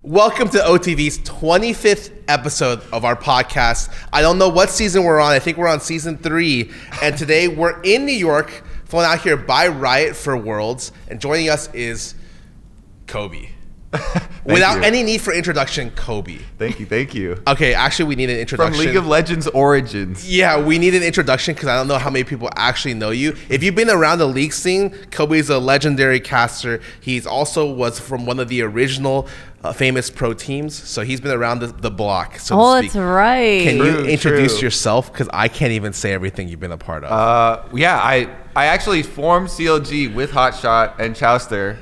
Welcome to OTV's 25th episode of our podcast. I don't know what season we're on. I think we're on season 3. And today we're in New York, flown out here by Riot for Worlds. And joining us is Kobe. Without any need for introduction, Kobe. Thank you. Okay, actually we need an introduction. From League of Legends origins. Yeah, we need an introduction because I don't know how many people actually know you. If you've been around the league scene, Kobe is a legendary caster. He's also was from one of the original famous pro teams, so he's been around the block, so to speak. That's right. Can you introduce yourself? Because I can't even say everything you've been a part of. Yeah, I actually formed CLG with Hotshot and Chowster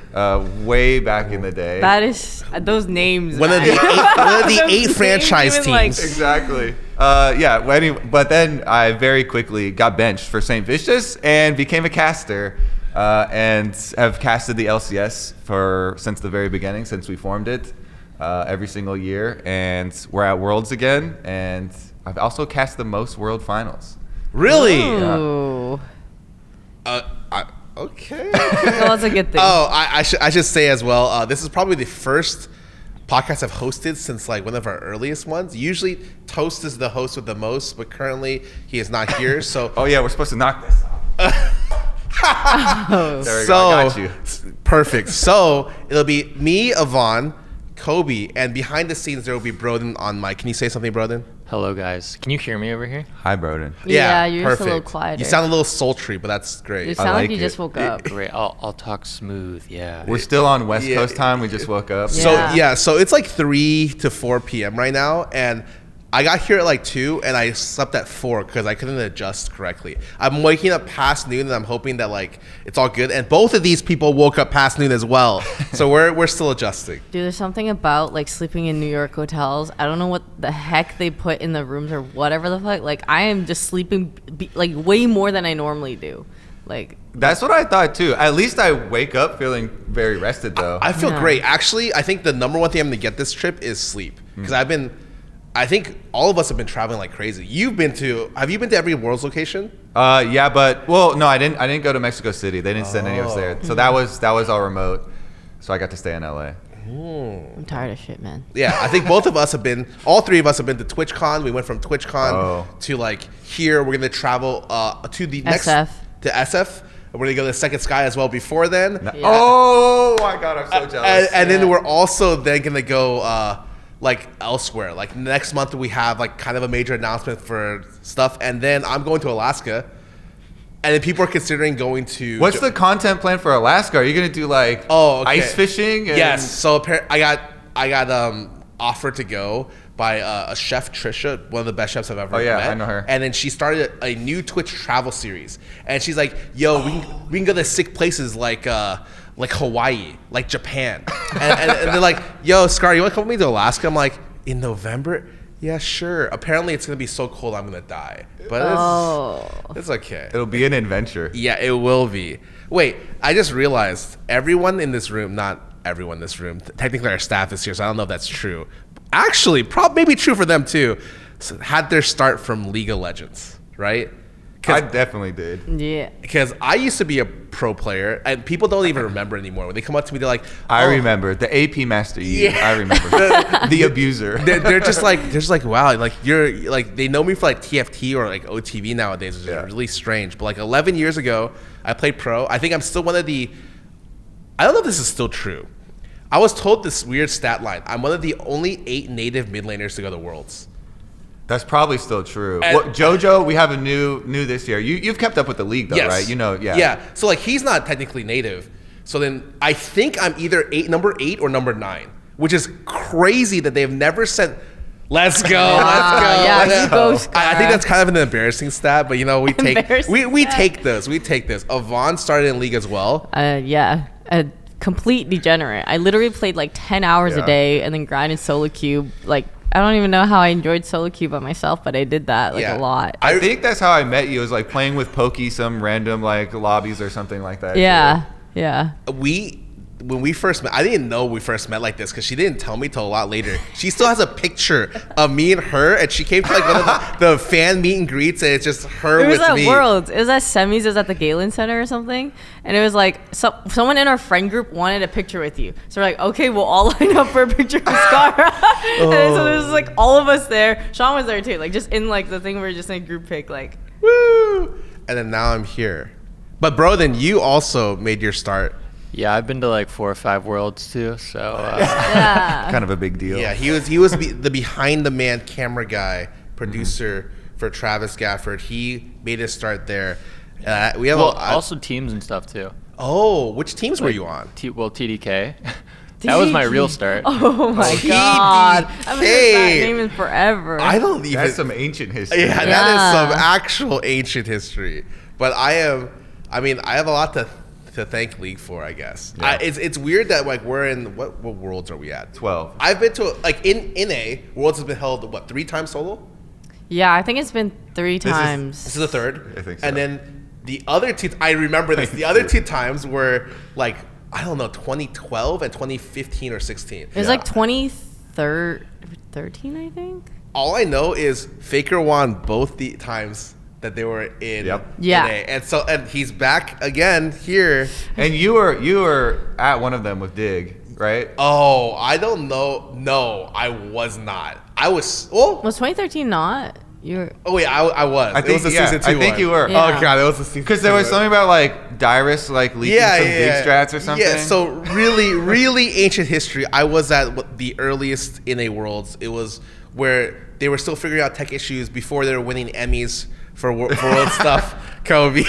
way back in the day. That is those names. One of the eight franchise teams. Like, Exactly. But then I very quickly got benched for St. Vicious and became a caster. And have casted the LCS since the very beginning, since we formed it, every single year. And we're at Worlds again, and I've also cast the most World Finals. Really? ooh. Okay. Well, that's a good thing. Oh, I should say as well, this is probably the first podcast I've hosted since like one of our earliest ones. Usually Toast is the host with the most, but currently he is not here. So Oh yeah, we're supposed to knock this off. There we go, I got you. Perfect. So it'll be me, Yvonnie, Kobe, and behind the scenes there will be Broden on mic. Can you say something, Broden? Hello, guys. Can you hear me over here? Hi, Broden. Yeah, you're just a little perfect. quieter. You sound a little sultry, but that's great. You sound like like you it. just woke up. Great. I'll talk smooth. Yeah. We're still on West Yeah. Coast time. We just woke up. Yeah. So it's like 3 to 4 p.m. right now, and I got here at like 2, and I slept at 4 because I couldn't adjust correctly. I'm waking up past noon, and I'm hoping that like it's all good. And both of these people woke up past noon as well, so we're still adjusting. Dude, there's something about like sleeping in New York hotels. I don't know what the heck they put in the rooms or whatever the fuck. Like I am just sleeping like way more than I normally do. Like That's what I thought too. At least I wake up feeling very rested though. I feel Yeah. great. Actually, I think the number one thing I'm gonna get this trip is sleep because I think all of us have been traveling like crazy. Have you been to every Worlds location? Yeah, but no, I didn't go to Mexico City. They didn't send any of us there. So that was all remote. So I got to stay in LA. I'm tired of shit, man. Yeah, I think all 3 of us have been to TwitchCon. We went from TwitchCon to like here. We're gonna travel to the next SF. to SF. And we're gonna go to the Second Sky as well before then. Yeah. Oh my God, I'm so jealous. And then we're also then gonna go like elsewhere. Like next month we have like kind of a major announcement for stuff, and then I'm going to Alaska, and then people are considering going to. What's the content plan for Alaska? Are you gonna do like ice fishing? Yes. So I got offered to go by a chef, Trisha, one of the best chefs I've ever met. I know her. And then she started a new Twitch travel series, and she's like, "Yo, we can go to sick places like Hawaii, like Japan," and they're like, "Yo, Scarra, you want to come with me to Alaska?" I'm like, "In November? Yeah, sure." Apparently, it's gonna be so cold I'm gonna die, but it's okay. It'll be an adventure. Yeah, it will be. Wait, I just realized everyone in this room, not everyone in this room, technically our staff is here, so I don't know if that's true. Actually, maybe true for them too, had their start from League of Legends, right? I definitely did. Yeah. Because I used to be a pro player, and people don't even remember anymore. When they come up to me, they're like, I remember the AP Master Yi. Yeah. I remember the abuser. they're just like wow, like you're like they know me for like TFT or like OTV nowadays, which is really strange. But like 11 years ago, I played pro. I think I'm still one of the. I don't know if this is still true. I was told this weird stat line. I'm one of the only 8 native mid laners to go to Worlds. That's probably still true. And- JoJo, we have a new this year. You've kept up with the league though, Yes. right? You know, yeah. Yeah. So like he's not technically native. So then I think I'm either number 8 or number 9, which is crazy that they've never sent. Let's go. Yeah, you go, Scarra. I think that's kind of an embarrassing stat, but you know we take Embarrassing we stat. take this. We take this. Yvonnie started in league as well. Yeah. A complete degenerate. I literally played like 10 hours Yeah. a day and then grinded solo queue. Like I don't even know how I enjoyed solo queue by myself, but I did that like Yeah. a lot. I think that's how I met you. It was like playing with Pokey, some random like lobbies or something like that. Yeah. Yeah. when we first met, I didn't know we first met like this because she didn't tell me till a lot later. She still has a picture of me and her, and she came to like one of the fan meet and greets, and it's just her with me. It was at Worlds. It was at Semis. It was at the Galen Center or something. And it was like, someone in our friend group wanted a picture with you. So we're like, okay, we'll all line up for a picture with Scarra. And so there's just like all of us there. Sean was there too. Like just in like the thing where we're just in a group pic, like. Woo! And then now I'm here. But bro, then you also made your start. Yeah, I've been to like 4 or 5 worlds too, so Yeah. Kind of a big deal. Yeah, he was the behind the man camera guy, producer for Travis Gafford. He made his start there. We have also teams and stuff too. Oh, which teams were you on? TDK. That was my real start. Oh my TDK. God. I haven't heard that name in forever. I don't even. That's some ancient history. Yeah, that is some actual ancient history. But I have a lot to thank League for, I guess. Yeah. It's weird that like we're in what worlds are we at? 12. I've been to like in NA worlds has been held 3 times solo. Yeah, I think it's been 3 times. This is the 3rd. I think so. And then the other 2, I remember this. The other 2 times were like I don't know, 2012 and 2015 or 16. It was like 2013, I think. All I know is Faker won both the times that they were in Yep. Yeah. NA. And he's back again here. And you were at one of them with Dig, right? Oh, I don't know. No, I was not. I was. Oh, Was 2013 not? You were. oh wait, I was. I It was think- a yeah, season 2 I think one. you were. Yeah. Oh god, it was a season. Because there 2 was one. something about like Dyrus like leaking some Dig strats or something. Yeah, so really ancient history. I was at the earliest NA Worlds. It was where they were still figuring out tech issues before they were winning Emmys for world stuff. Kobe.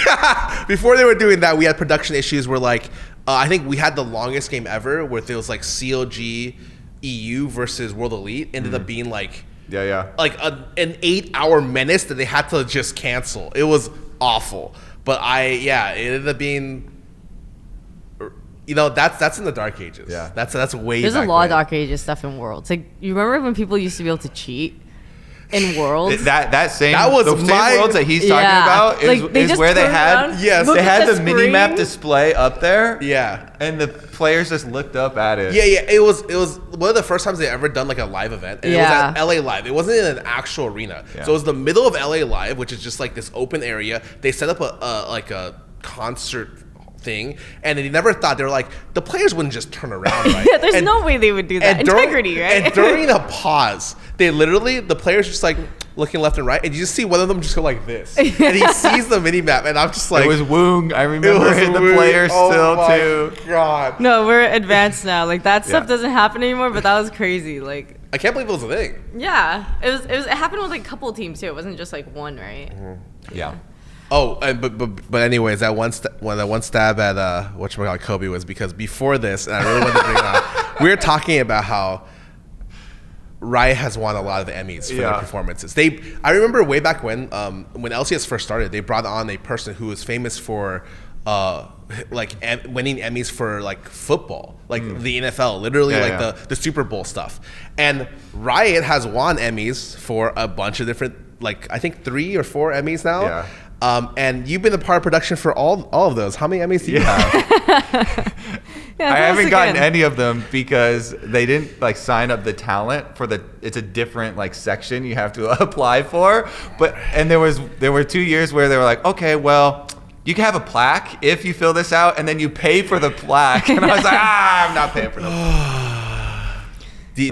Before they were doing that, we had production issues where like I think we had the longest game ever where there was like CLG EU versus World Elite ended up being like Yeah. like an 8-hour menace that they had to just cancel. It was awful. But it ended up being, that's in the Dark Ages. Yeah. That's way There's a back lot of when. Dark Ages stuff in Worlds. Like, you remember when people used to be able to cheat in Worlds? That That was the same my- worlds that he's talking Yeah. about is, Like, they is just where they turned had around, Yes. looked they at had the the mini map screen. display up there. Yeah. And the players just looked up at it. Yeah. It was one of the first times they ever done like a live event. And Yeah. it was at LA Live. It wasn't in an actual arena. Yeah. So it was the middle of LA Live, which is just like this open area. They set up a concert thing, and they never thought, they were like, the players wouldn't just turn around, right? Yeah, there's no way they would do that. Integrity, right? And during a pause, the players just like looking left and right, and you just see one of them just go like this, and he sees the mini map, and I'm just like, It was Woong. I it remember was the weird. players Oh still my too. God, No, we're advanced now. Like, that stuff Yeah. doesn't happen anymore, but that was crazy. Like, I can't believe it was a thing. yeah. It happened with like a couple of teams too. It wasn't just like one, right? Yeah. Oh, and but anyways, that one stab at whatchamacallit Kobe was because before this, and I really wanted to bring it up, we were talking about how Riot has won a lot of the Emmys for their Yeah. performances. I remember way back when LCS first started, they brought on a person who was famous for winning Emmys for like football, like the NFL, literally the Super Bowl stuff. And Riot has won Emmys for a bunch of different, like I think 3 or 4 Emmys now. Yeah. And you've been a part of production for all of those. How many Emmys do you have? Yeah, I haven't gotten again. any of them because they didn't like sign up the talent for it's a different like section you have to apply for. And there were 2 years where they were like, okay, well, you can have a plaque if you fill this out, and then you pay for the plaque. And I was like, I'm not paying for the plaque. Do you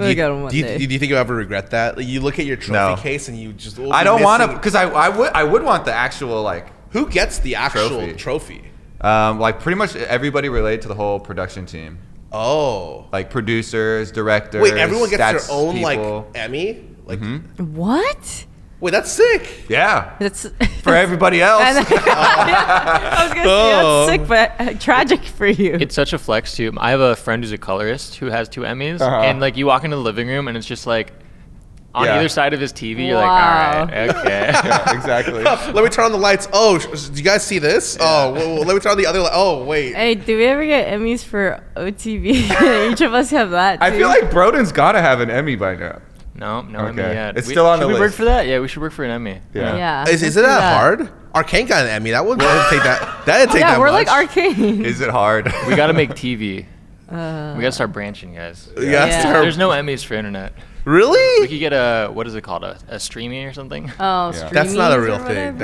think you'll ever regret that? Like, you look at your trophy No. case and you just I don't want to, because I would want the actual like Who gets the actual trophy? like pretty much everybody related to the whole production team, Oh. like producers, directors. Wait, everyone gets stats their own people. like Emmy? Like What? wait, that's sick. Yeah, That's for everybody else. I was gonna say that's sick, but tragic for you. It's such a flex too. I have a friend who's a colorist who has 2 Emmys, Uh-huh. and like you walk into the living room and it's just like on Yeah. either side of his TV. You're Wow. like, all right, okay. Yeah, exactly. Let me turn on the lights. Oh, do you guys see this? Oh, well, let me turn on the other light. Oh, wait. Hey, do we ever get Emmys for OTV? Each of us have that. I too. feel like Broden's got to have an Emmy by now. No Emmy Okay. yet. It's still on should the we work list. for that? Yeah, we should work for an Emmy. Yeah. Is let's it do that hard? Arcane got an Emmy. That didn't take that. That didn't take Yeah, that we're much. like Arcane. Is it hard? We got to make TV. We gotta start branching, guys. Yeah. There's no Emmys for internet. We Really? could get a, what is it called, a streaming or something? Oh, Yeah. That's not a streamings real or thing. whatever?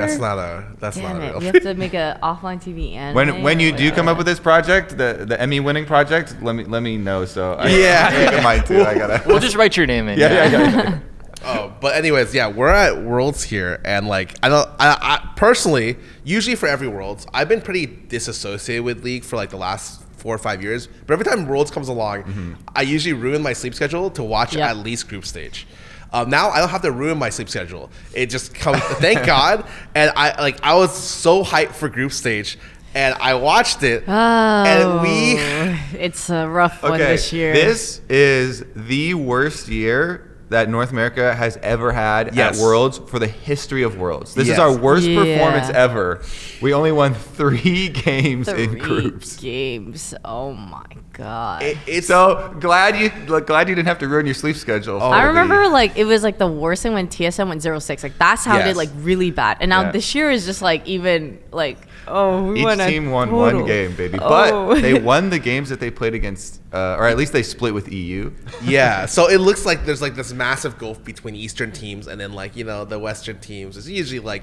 That's not Damn a it. real We thing. have to make a offline TV anime. When you or do come whatever. up with this project, the Emmy winning project, let me know. So Yeah. I think mine too. I gotta. We'll just write your name in. yeah. Oh, but anyways, yeah, we're at Worlds here, and like I personally, usually for every Worlds, I've been pretty disassociated with League for like the last 4 or 5 years. But every time Worlds comes along, I usually ruin my sleep schedule to watch Yep. at least group stage. Now I don't have to ruin my sleep schedule. It just comes. Thank God. And I was so hyped for group stage, and I watched it, and It's a rough one Okay, this year. this is the worst year that North America has ever had Yes. at Worlds for the history of Worlds. This Yes. is our worst Yeah. performance ever. We only won 3 games in 3 groups. games. Oh my god. it's So glad you didn't have to ruin your sleep schedule. Oh, I for the- remember like it was like the worst thing when TSM went 0-6. Like that sounded Yes. like really bad. And now Yeah. this year is just like even like we Each won a team won total. 1 game, baby. Oh. But they won the games that they played against, or at least they split with EU. Yeah, so it looks like there's like this massive gulf between Eastern teams and then like, you know, the Western teams. It's usually like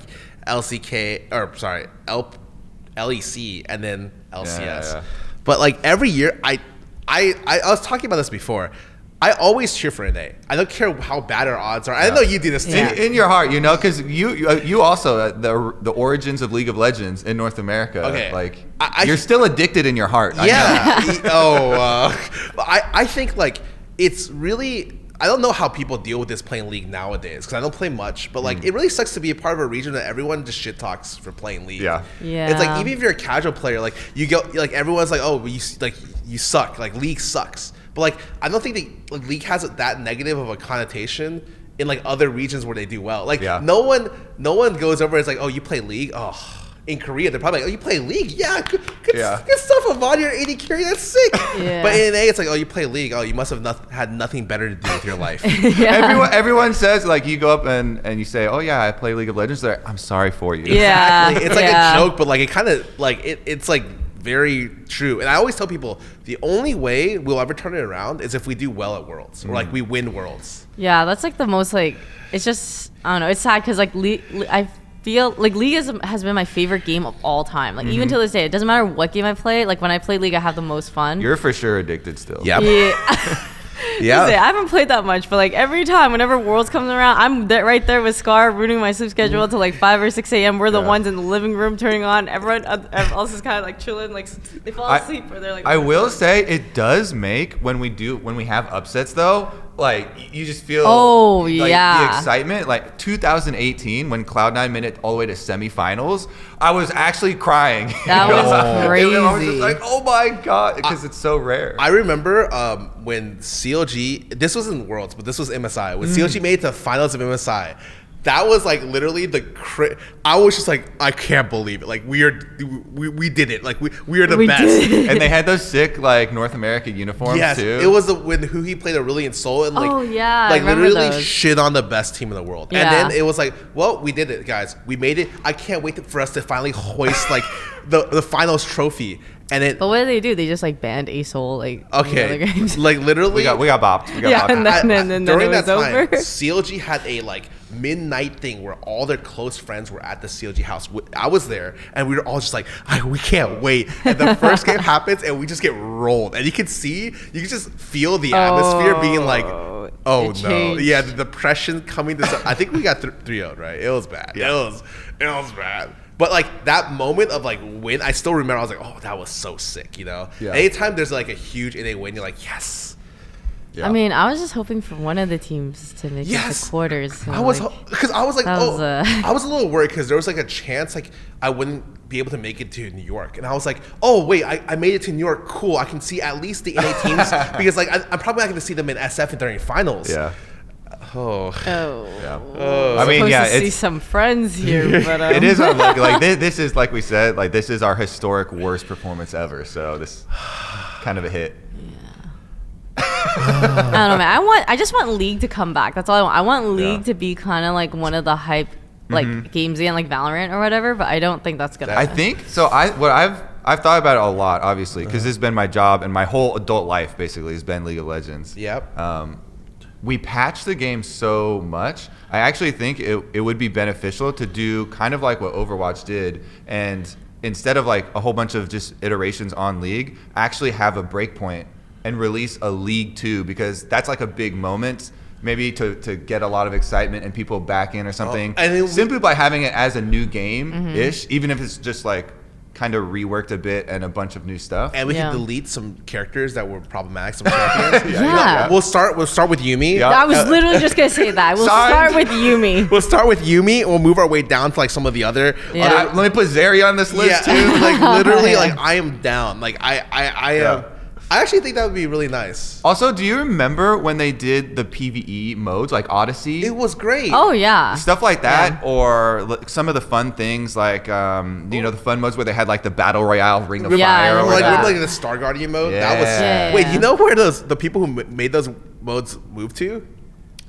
LEC and then LCS. Yeah. But like every year, I was talking about this before. I always cheer for NA. I don't care how bad our odds are. I know you do this too. Yeah. In your heart, you know, because you also the origins of League of Legends in North America. Okay. Like I- you're still addicted in your heart. I know. Yeah. But I think like it's really. I don't know how people deal with this playing League nowadays because I don't play much, but like it really sucks to be a part of a region that everyone just shit talks for playing League. Yeah. Yeah. It's like even if you're a casual player, like you go like everyone's like, oh, you suck. Like League sucks. But like I don't think like League has that negative of a connotation in like other regions where they do well. Like Yeah. no one goes over and is like, oh, you play League? Oh. In Korea, they're probably like, "Oh, you play League? Yeah, good stuff, Yvonnie. You're 80 carry. That's sick." Yeah. But in NA, it's like, "Oh, you play League? Oh, you must have had nothing better to do with your life." Yeah. Everyone says, like, you go up and you say, oh yeah, I play League of Legends. They're like, I'm sorry for you. Yeah. Exactly. It's like Yeah. a joke, but like it kind of like it's like very true. And I always tell people the only way we'll ever turn it around is if we do well at Worlds or like we win Worlds. Yeah, that's like the most like it's just I don't know. It's sad because like I feel like League has been my favorite game of all time. Like even to this day, it doesn't matter what game I play. Like when I play League, I have the most fun. You're for sure addicted still. Yeah. Yeah. Yeah. I haven't played that much, but like every time, whenever Worlds comes around, I'm right there with Scarra, rooting my sleep schedule till like 5 or 6 a.m. We're the Yeah. ones in the living room turning on. Everyone else is kind of like chilling, like they fall asleep or they're like. I will say it does make when we have upsets though, like you just feel like, yeah. the excitement. Like 2018 when Cloud9 made it all the way to semifinals, I was actually crying. That You was know? I was crazy. just like, oh my god, because it's so rare. I remember when CLG, this was in Worlds, but this was MSI. When CLG made it to finals of MSI, that was like literally I was just like, I can't believe it. Like we did it. Like we are the We best. did it. And they had those sick like North America uniforms Yes, too. it was when he played Aurelion Soul and like, Oh, yeah, I like remember literally those. shit on the best team in the world. Yeah. And then it was like, well, we did it, guys. We made it. I can't wait for us to finally hoist like the finals trophy. And it But what did they do? They just like banned ASOL like in the other okay, games. like literally we got bopped. We got Yeah, bopped. and then during it was that time, over. CLG had a like midnight thing where all their close friends were at the CLG house. I was there, and we were all just like, we can't wait. And the first game happens, and we just get rolled. And you can just feel the atmosphere being like, oh it no, changed. yeah, the depression coming. I think we got 3-0, right? It was bad. Yeah. It was bad. But like that moment of like win, I still remember. I was like, oh, that was so sick, you know. Yeah. Anytime there's like a huge NA win, you're like, yes. Yeah. I mean, I was just hoping for one of the teams to make it Yes. to quarters. I was like, because I was like, that was, I was a little worried because there was like a chance like I wouldn't be able to make it to New York, and I was like, oh wait, I made it to New York, cool. I can see at least the NA teams because like I'm probably not going to see them in SF during finals. yeah. Oh. Yeah. I mean, yeah, to see it's some friends here, but it is our like this is like we said, like this is our historic worst performance ever. So this kind of a hit. I don't know, man. I just want League to come back. That's all I want. I want League Yeah. to be kind of like one of the hype like games again, like Valorant or whatever. But I don't think that's gonna. I think so. What I've I've thought about it a lot, obviously, because this has been my job and my whole adult life basically has been League of Legends. Yep. We patched the game so much. I actually think it would be beneficial to do kind of like what Overwatch did, and instead of like a whole bunch of just iterations on League, actually have a breakpoint and release a League 2, because that's like a big moment, maybe to get a lot of excitement and people back in or something. Simply by having it as a new game-ish, even if it's just like kind of reworked a bit and a bunch of new stuff. And we can delete some characters that were problematic, some champions. We'll start with Yumi. Yeah. I was literally just gonna say that. We'll start with Yumi. We'll start with Yumi. We'll move our way down to like some of the other. Let me put Zeri on this list too. Like literally, like I am down. Like I am. I actually think that would be really nice. Also, do you remember when they did the PvE modes, like Odyssey? It was great. Oh yeah. Stuff like that, or some of the fun things like, the fun modes where they had like the Battle Royale Ring of Fire. Or like the Star Guardian mode. Yeah. That was wait. You know where the people who made those modes moved to?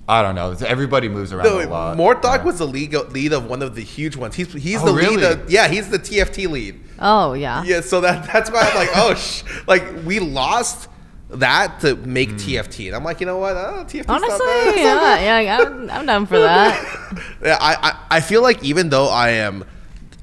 I don't know. Everybody moves around a lot. Morthog was the lead of one of the huge ones. He's the really? lead. He's the TFT lead. Oh yeah. Yeah, so that's why I'm like, like we lost that to make TFT, and I'm like, you know what? TFT's Honestly, I'm down for that. I feel like even though I am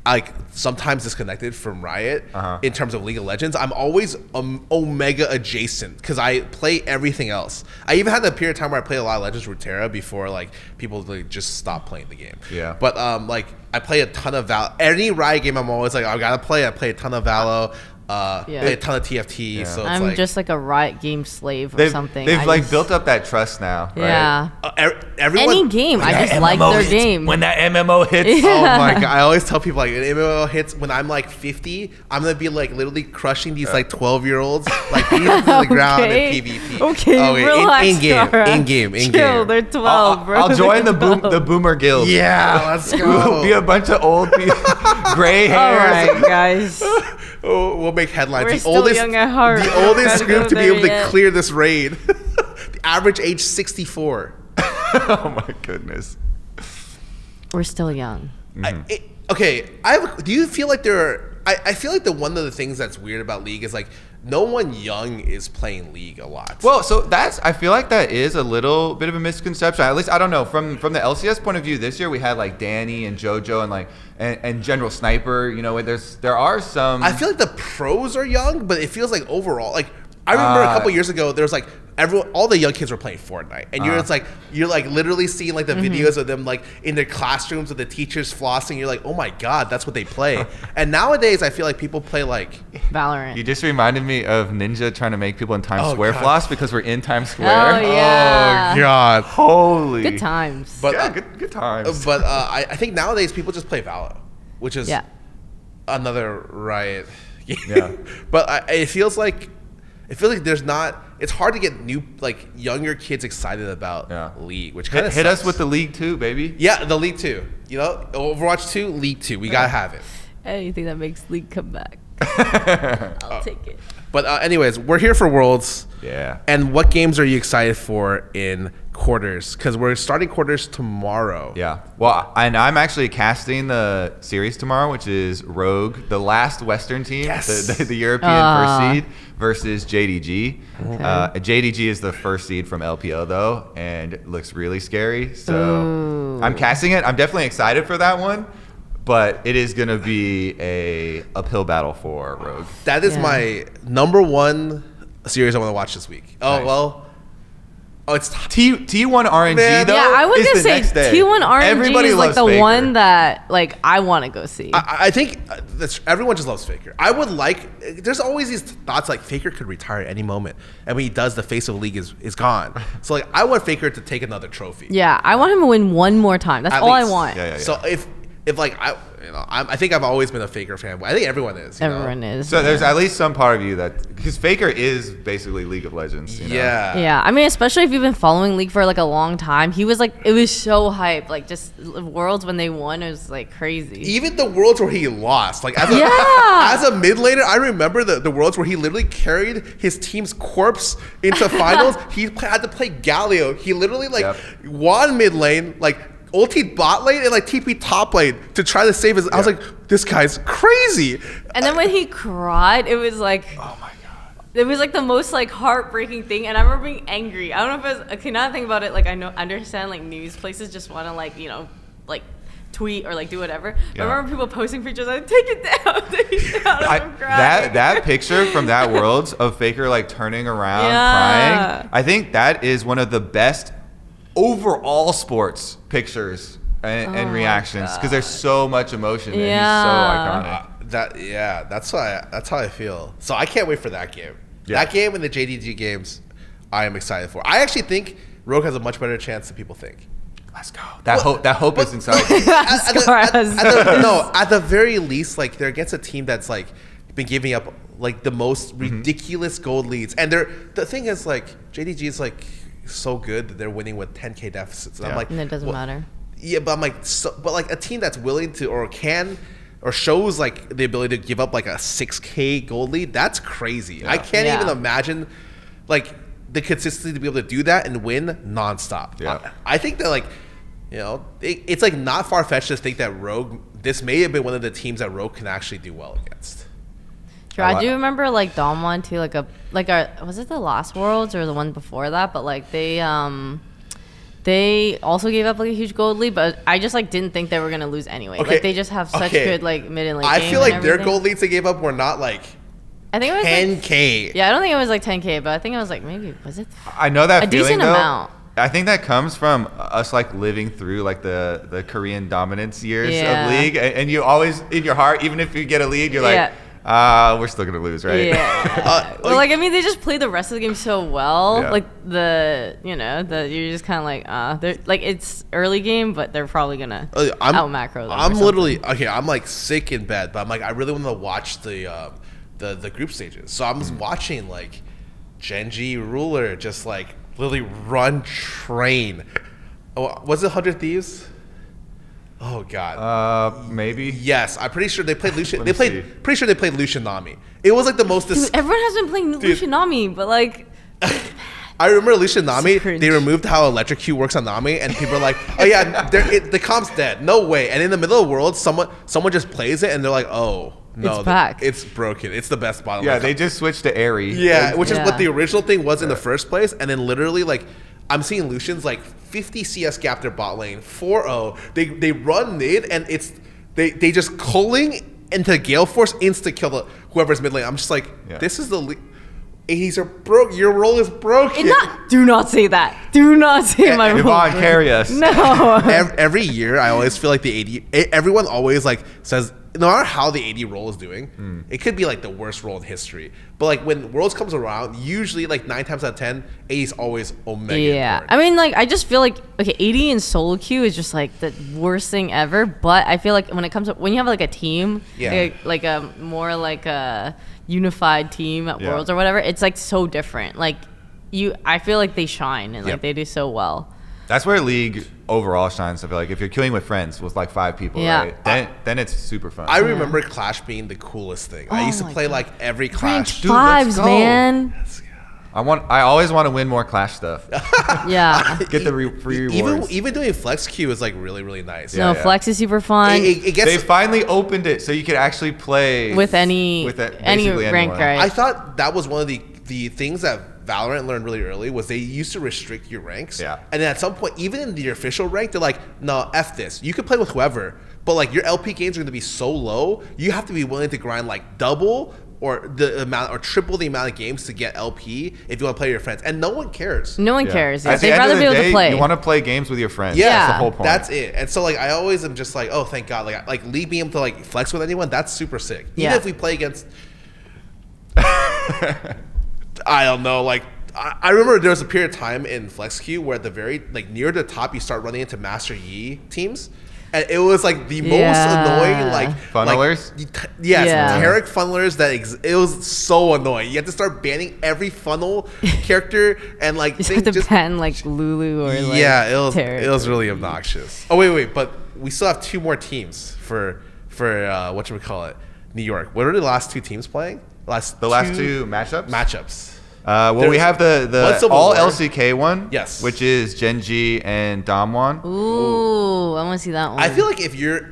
like sometimes disconnected from Riot in terms of League of Legends, I'm always Omega adjacent because I play everything else. I even had a period of time where I played a lot of Legends Runeterra before like people like, just stopped playing the game. Yeah. But like I play a ton of Any Riot game, I'm always like, I gotta play. I play a ton of Valo. Play a ton of TFT. So it's I'm just like a Riot game slave or something. They've built up that trust now. Yeah. Right? Everyone, any game, I just like their game. When that MMO hits, oh my god! I always tell people like, when MMO hits, when I'm like 50, I'm gonna be like literally crushing these like 12-year-olds, like beating them to the ground in PvP. Okay, relax, in game. Chill, they're 12, bro. I'll join the boomer guild. Yeah, let's go. Be a bunch of old people, gray hairs. All right, guys. We'll make headlines. We're still young at heart. The oldest group to be able to clear this raid. The average age 64. Oh my goodness. We're still young. Do you feel like I feel like one of the things that's weird about League is like no one young is playing League a lot. Well, so I feel like that is a little bit of a misconception. At least I don't know. From the LCS point of view, this year we had like Danny and JoJo and like and General Sniper. You know, there are some. I feel like the pros are young, but it feels like overall, like I remember a couple years ago, there was like all the young kids were playing Fortnite, and you're like literally seeing like the videos of them like in their classrooms with the teachers flossing. You're like, oh my god, that's what they play. And nowadays, I feel like people play like Valorant. You just reminded me of Ninja trying to make people in Times Square floss because we're in Times Square. Oh yeah. Oh god. Holy. Good times. But yeah, good times. But I think nowadays people just play Valo, which is another Riot game. Yeah. But it feels like there's not. It's hard to get younger kids excited about League, which kind of hit us with the League 2, baby. Yeah, the League 2. You know, Overwatch 2, League 2. We gotta have it. Anything that makes League come back, I'll take it. But anyways, we're here for Worlds. Yeah. And what games are you excited for in quarters? Because we're starting quarters tomorrow. Yeah. Well, and I'm actually casting the series tomorrow, which is Rogue, the last Western team, the European first seed, versus JDG. Okay. JDG is the first seed from LPO, though, and it looks really scary. So I'm casting it. I'm definitely excited for that one. But it is going to be a uphill battle for Rogue. That is my number one series I want to watch this week. It's T1 RNG though. Yeah, I was gonna say T1 RNG Everybody is like the Faker. one that like I want to go see. I think everyone just loves Faker. I would like. There's always these thoughts like Faker could retire at any moment, and when he does, the face of the league is gone. So like, I want Faker to take another trophy. Yeah, I want him to win one more time. That's all I want. Yeah. So if like I think I've always been a Faker fan. I think everyone is. Everyone is. So there's at least some part of you that because Faker is basically League of Legends. You know? Yeah. I mean, especially if you've been following League for like a long time, he was like, it was so hype. Like just Worlds when they won, it was like crazy. Even the Worlds where he lost, like as a mid laner, I remember the Worlds where he literally carried his team's corpse into finals. He had to play Galio. He literally won mid lane, like ulti bot lane and like TP top lane to try to save his. I was like, this guy's crazy. And then when he cried, it was like, Oh my god. it was like the most like heartbreaking thing. And I remember being angry. I don't know if it was, okay, now that I think about it, like I understand like news places just want to like, you know, like tweet or like do whatever. But I remember people posting pictures like, take it down, take it down. I'm crying. That picture from that world of Faker like turning around crying, I think that is one of the best overall sports pictures and reactions because there's so much emotion and he's so iconic. That's how I feel. So I can't wait for that game. Yeah. That game and the JDG games, I am excited for. I actually think Rogue has a much better chance than people think. Let's go. That hope is inside. At the very least, like they're against a team that's like been giving up like the most ridiculous gold leads, and the thing is like JDG is like so good that they're winning with 10K deficits. And I'm like, and it doesn't matter. Yeah, but I'm like, but like a team that's willing to or can or shows like the ability to give up like a 6K gold lead, that's crazy. Yeah. I can't even imagine like the consistency to be able to do that and win nonstop. Yeah. I think that like, you know, it's like not far-fetched to think that Rogue, this may have been one of the teams that Rogue can actually do well against. Sure, I do remember like Dom won too, was it the last Worlds or the one before that? But like they also gave up like a huge gold lead, but I just like didn't think they were gonna lose anyway. Okay. Like they just have such good like mid and late I game feel and like their everything. gold leads they gave up were not like I think it was 10K. Like, yeah, I don't think it was like 10K, but I think it was like maybe was it I know that a feeling decent though. amount. I think that comes from us like living through like the Korean dominance years of League, and you always in your heart, even if you get a lead, you're like, we're still gonna lose, right? Yeah. Well, like I mean, they just played the rest of the game so well. Yeah. Like you're just kind of like, they're like it's early game, but they're probably gonna out macro them. I'm literally I'm like sick in bed, but I'm like I really want to watch the group stages. So I'm just watching like Genji Ruler just like literally run train. Oh, was it 100 Thieves? Oh god. Maybe. Yes, I'm pretty sure they played Lucian. Pretty sure they played Lucian Nami. It was like the most. Dude, everyone has been playing Lucian Nami, but like. I remember Lucian Nami. Cringe. They removed how electrocute works on Nami, and people are like, "Oh yeah, the comp's dead. No way." And in the middle of the world, someone just plays it, and they're like, "Oh no, It's back. It's broken. It's the best bottle." Yeah, they just switched to Airy. Yeah, which is what the original thing was in the first place, and then literally like I'm seeing Lucian's like 50 CS gap their bot lane 4-0. They run mid, and it's they just culling into Gale Force insta kill whoever's mid lane. I'm just like, this is the. 80s are broke. Your role is broken. Do not say that. Do not say my role. Yvonne, carry us. No. Every year, I always feel like the AD. Everyone always like says, no matter how the AD role is doing, it could be like the worst role in history. But like when Worlds comes around, usually like 9 times out of 10, AD is always omega. Yeah, I mean, like I just feel like AD in solo queue is just like the worst thing ever. But I feel like when it comes to when you have like a team, like a more like a unified team at Worlds or whatever, it's like so different. Like I feel like they shine and like they do so well. That's where League overall shines. I feel like if you're queuing with friends with like 5 people, right? Then it's super fun. I remember Clash being the coolest thing. I used to play like every Clash. Dude, fives, man. I always want to win more Clash stuff. Yeah. Get the free rewards. Even doing flex queue is like really, really nice. No, Flex is super fun. They finally opened it so you could actually play with any rank, right? I thought that was one of the things that Valorant learned really early was they used to restrict your ranks. Yeah. And then at some point, even in the official rank, they're like, no, F this. You can play with whoever, but like your LP gains are going to be so low, you have to be willing to grind like double or the amount or triple the amount of games to get LP if you want to play with your friends. And no one cares. No one cares. At They'd rather be able to play. You want to play games with your friends. Yeah. That's the whole point. That's it. And so like I always am just like, oh, thank God. Like League being able to like flex with anyone, that's super sick. Even if we play against I don't know, like I remember there was a period of time in Flex Queue where at the very like near the top you start running into Master Yi teams. And it was like the most annoying like funnelers. Tarek funnelers it was so annoying. You have to start banning every funnel character and like you have to ban like Lulu or like it was really obnoxious. Oh wait, but we still have 2 more teams for whatchamacallit, New York. What are the last 2 teams playing? The last two matchups? Matchups. Well, we have What's the the all award? LCK one. Yes. Which is Genji and Damwon. Ooh, I want to see that one. I feel like if you're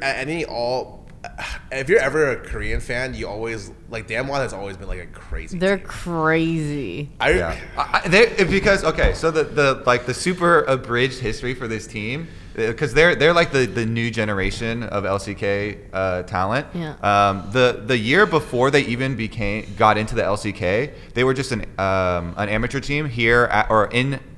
ever a Korean fan, you always like Damwon has always been like a crazy. They're team. crazy. Because okay, so the super abridged history for this team, because they're like the new generation of LCK talent. Yeah. The year before they even got into the LCK, they were just an amateur team here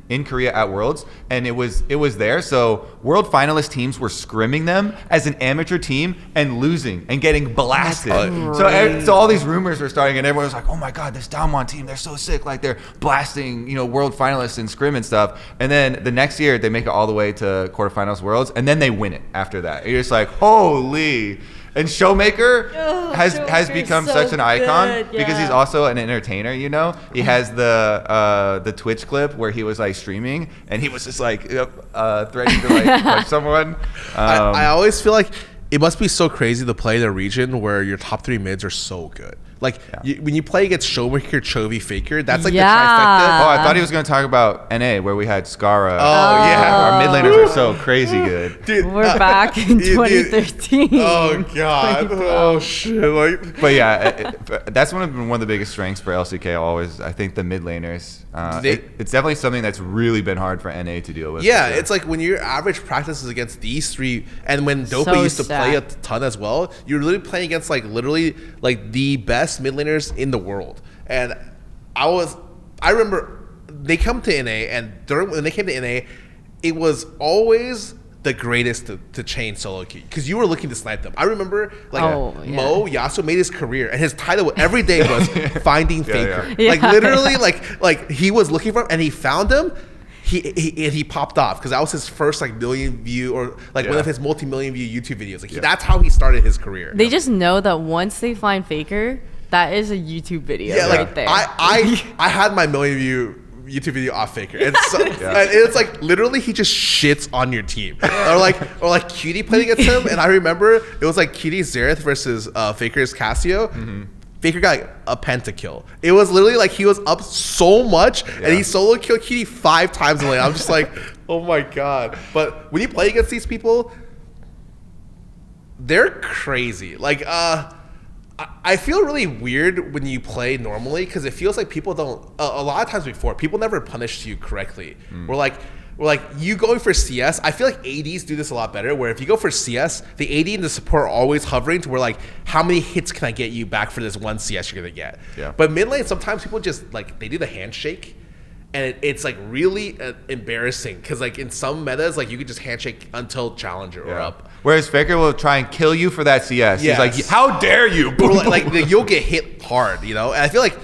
in Korea at Worlds, and it was there. So World finalist teams were scrimming them as an amateur team and losing and getting blasted. So all these rumors were starting, and everyone was like, "Oh my God, this Damwon team, they're so sick! Like they're blasting, World finalists in scrim and stuff." And then the next year, they make it all the way to quarterfinals Worlds, and then they win it after that. And you're just like, "Holy!" And Showmaker has become so such an icon good, because he's yeah. also an entertainer. He has the Twitch clip where he was like streaming and he was just like threatening to like punch someone. I always feel like it must be so crazy to play in a region where your top 3 mids are so good. Like when you play against Showmaker, Chovy, Faker, that's like the trifecta. Oh, I thought he was going to talk about NA where we had Scarra. Oh, yeah. Our mid laners are so crazy good. Dude, We're back in 2013. Oh God! Oh shit! Like, But yeah, that's one of the biggest strengths for LCK. Always, I think the mid laners. It's definitely something that's really been hard for NA to deal with. yeah, it's like when your average practice is against these 3, and when Dopa So used to play a sad. ton as well, you're literally playing against like literally like the best mid laners in the world. And I remember they come to NA, and when they came to NA, it was always the greatest to chain solo queue because you were looking to snipe them. I remember Mo Yasuo made his career, and his title every day was finding Faker. Yeah. Like literally, like he was looking for him, and he found him. He popped off because that was his first like million view or like one of his multi-million view YouTube videos. Like that's how he started his career. They just know that once they find Faker, that is a YouTube video right there. I had my million view YouTube video off Faker. And so and it's like literally he just shits on your team. or like Cutie played against him, and I remember it was like Cutie Xerath versus Faker's Cassio. Mm-hmm. Faker got like a pentakill. It was literally like he was up so much, and he solo killed Cutie 5 times in the lane. I'm just like, oh my God. But when you play against these people, they're crazy. Like, I feel really weird when you play normally because it feels like people don't. A lot of times before, people never punished you correctly. We're like you going for CS. I feel like ADs do this a lot better. Where if you go for CS, the AD and the support are always hovering to where like, how many hits can I get you back for this one CS you're gonna get? Yeah. But mid lane, sometimes people just like they do the handshake. And it's like really embarrassing because like in some metas, like you could just handshake until challenger or up. Whereas Faker will try and kill you for that CS. Yes. He's like, how dare you? Or like you'll get hit hard, And I feel like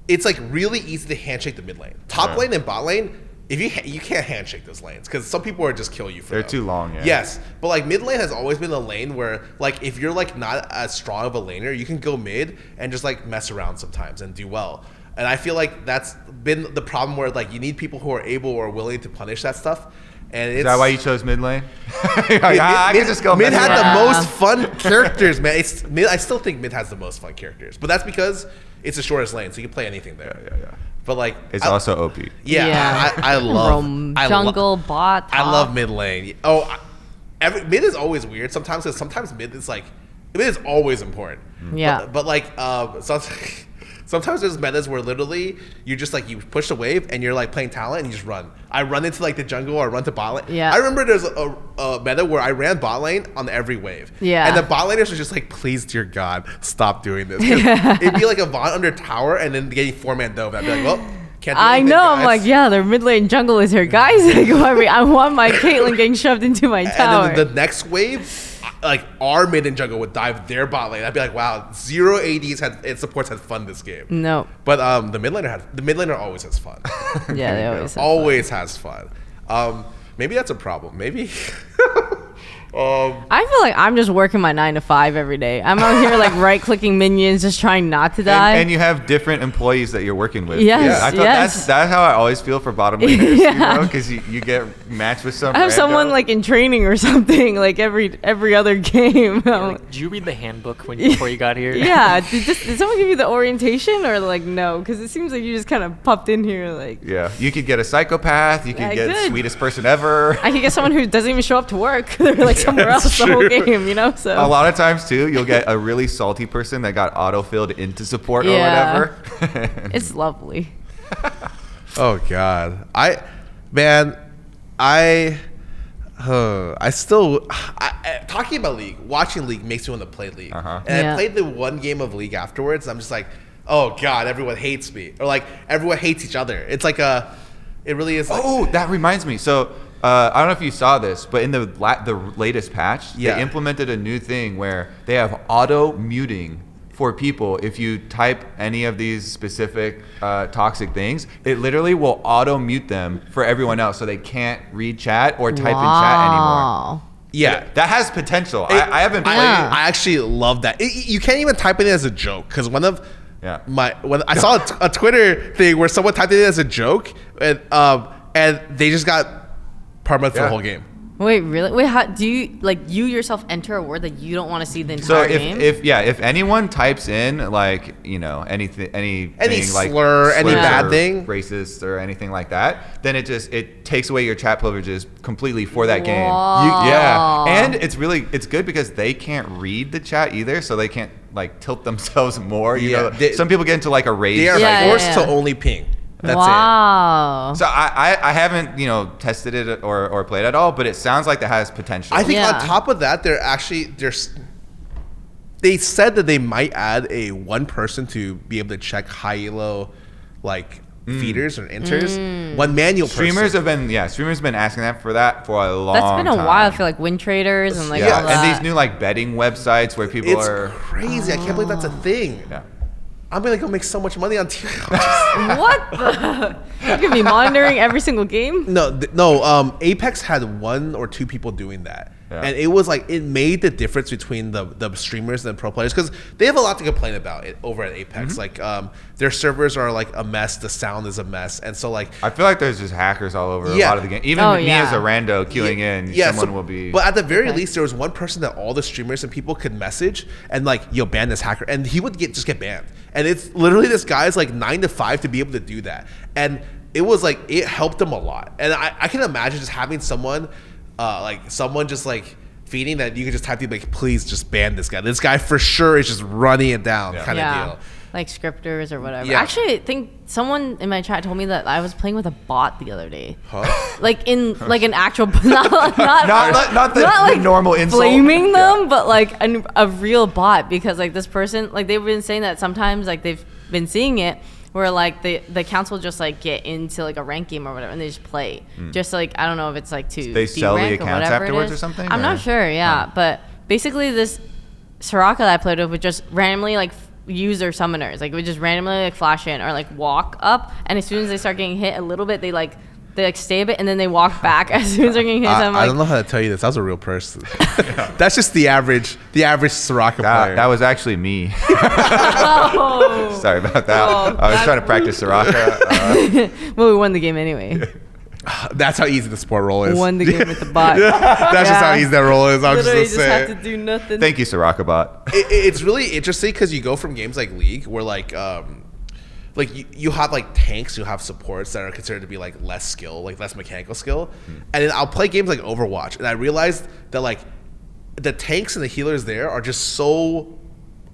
it's like really easy to handshake the mid lane. Top lane and bot lane, if you can't handshake those lanes because some people are just kill you for They're them. too long. Yeah. Yes, but like mid lane has always been a lane where like if you're like not as strong of a laner, you can go mid and just like mess around sometimes and do well. And I feel like that's been the problem where like you need people who are able or willing to punish that stuff. And Is that why you chose mid lane? I can just go mid had around. the most fun characters, man. I still think mid has the most fun characters, but that's because it's the shortest lane, so you can play anything there. Yeah. But like, It's also OP. I love jungle bot. I love mid lane. Mid is always weird sometimes because sometimes mid is always important. Yeah. But like sometimes there's metas where literally you just like you push the wave and you're like playing talent and you just run. I run into like the jungle or run to bot lane. Yeah. I remember there's a meta where I ran bot lane on every wave. Yeah. And the bot laners were just like, please, dear God, stop doing this. 'Cause it'd be like a Vaughn under tower and then getting 4-man dove. I'd be like, well, can't do I anything, know. guys. I'm like, yeah, their mid lane jungle is here, guys. Like, I want my Caitlyn getting shoved into my tower. And then the next wave, like our mid and jungle would dive their bot lane. I'd be like, wow, 0 ADs and supports had fun this game. No. But the mid laner always has fun. Yeah, they always have always has fun. Maybe that's a problem. Maybe I feel like I'm just working my 9 to 5 every day. I'm out here like right-clicking minions, just trying not to die. And you have different employees that you're working with. Yes, I thought yes. that's how I always feel for bottom laners, Yeah. you know, because you get matched with some. I have rando. someone like in training or something, like every other game. Did you read the handbook before you got here? Yeah. Did someone give you the orientation or like no? Because it seems like you just kind of popped in here like. Yeah, you could get a psychopath. You could I get could. sweetest person ever. I could get someone who doesn't even show up to work. They're like somewhere else the whole game, you know? So A lot of times too, you'll get a really salty person that got auto-filled into support Yeah. or whatever. it's lovely. Oh God, talking about League, watching League makes me want to play League. Uh-huh. And Yeah. I played the one game of League afterwards. I'm just like, oh God, everyone hates me, or like everyone hates each other. It's like it really is. Like, Oh, that reminds me. So I don't know if you saw this, but in the latest patch, Yeah. they implemented a new thing where they have auto muting for people. If you type any of these specific toxic things, it literally will auto mute them for everyone else, so they can't read chat or type in chat anymore. Wow. yeah. That has potential. I haven't played Yeah. it. I actually love that. You can't even type it in as a joke because when I saw a Twitter thing where someone typed it in as a joke and they just got permanent for the Yeah. whole game. Wait, really? Wait, how do you like you yourself enter a word that you don't want to see the So entire game? if anyone types in like anything like slur, any bad or thing. racist or anything like that, then it takes away your chat privileges completely for that game. Wow. Yeah, and it's good because they can't read the chat either, so they can't like tilt themselves more. You Yeah, know, some people get into like a rage. They are Yeah, forced yeah. to only ping. That's wow. So I haven't tested it or played at all, but it sounds like that has potential. I think Yeah. on top of that, they said that they might add a one person to be able to check high-low like feeders or enters. One manual Streamers person. have been asking that for a long That's been a time. while. I feel like win traders and like Yeah, all that. and these new like betting websites where people It's are. crazy. I can't believe that's a thing. Yeah. I'm gonna go make so much money on TV. What the? You could be monitoring every single game. No. Apex had one or two people doing that, Yeah. and it was like it made the difference between the streamers and the pro players because they have a lot to complain about it over at Apex. Like their servers are like a mess. The sound is a mess, and so like I feel like there's just hackers all over Yeah. a lot of the game. Even Oh, me yeah. as a rando queuing in, someone will be. But at the very Okay. least, there was one person that all the streamers and people could message and like, yo, ban this hacker, and he would just get banned. And it's literally this guy's like 9 to 5 to be able to do that, and it was like it helped him a lot. And I can imagine just having someone just like feeding that you could just type to like, please just ban this guy. This guy for sure is just running it down kind of deal. Like scripters or whatever. Yeah. Actually, I think someone in my chat told me that I was playing with a bot the other day. Huh? Like in like an actual not the normal insult. blaming them, but like a real bot because like this person like they've been saying that sometimes like they've been seeing it where like the council just like get into like a rank game or whatever and they just play just like I don't know if it's like to They sell the de-rank or accounts whatever it afterwards is. or something, I'm or? not sure. Yeah, but basically this Soraka that I played with would just randomly like use their summoners. Like it would just randomly like flash in or like walk up, and as soon as they start getting hit a little bit, they like stay a bit and then they walk back as soon as they're getting hit. So I'm I like, don't know how to tell you this. That was a real person. That's just the average Soraka player. That was actually me. oh. Sorry about that. Oh, I was trying to practice Soraka. Well, we won the game anyway. That's how easy the sport roll is. Won the game with the bot. That's just how easy that roll is. I'm Literally just just gonna have say. to do nothing. Thank you, Soraka bot. It's really interesting because you go from games like League where like you have like tanks, you have supports that are considered to be like less skill, like less mechanical skill, and then I'll play games like Overwatch, and I realized that like the tanks and the healers there are just so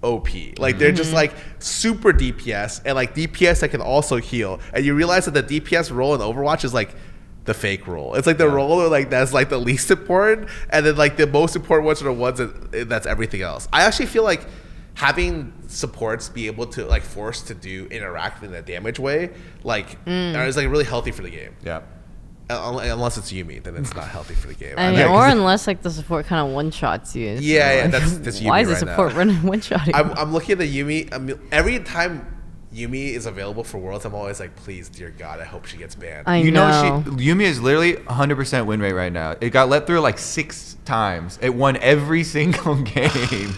OP. Like they're just like super DPS and like DPS that can also heal, and you realize that the DPS role in Overwatch is like the fake role. It's like the role like that's like the least important, and then like the most important ones are the ones that's everything else. I actually feel like having supports be able to like force to interact in a damage way like is like really healthy for the game. Yeah. Unless it's Yumi, then it's not healthy for the game. I mean, or unless like the support kind of one shots you. Yeah, that's Yumi Why is the right support now. running one shotting? I'm looking at the Yumi. I mean, every time Yumi is available for Worlds, I'm always like, please, dear God, I hope she gets banned. I You know, know. Yumi is literally 100% win rate right now. It got let through like 6 times. It won every single game.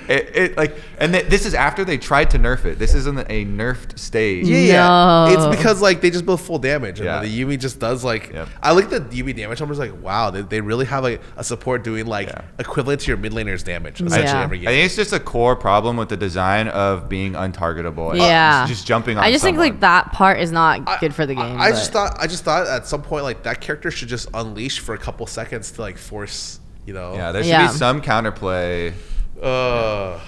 This is after they tried to nerf it. This isn't a nerfed stage. Yeah. No. It's because like they just build full damage, and Yeah. the Yumi just does like. Yep. I look at the Yumi damage numbers, like wow, they really have like a support doing like Yeah. equivalent to your mid laner's damage essentially Yeah. every I game. think it's just a core problem with the design of being untargetable. Yeah. Just jumping on I just think someone. like that part is not good for the game. I but- just thought at some point like that character should just unleash for a couple seconds to like force, you know. Yeah, there should Yeah. be some counterplay. All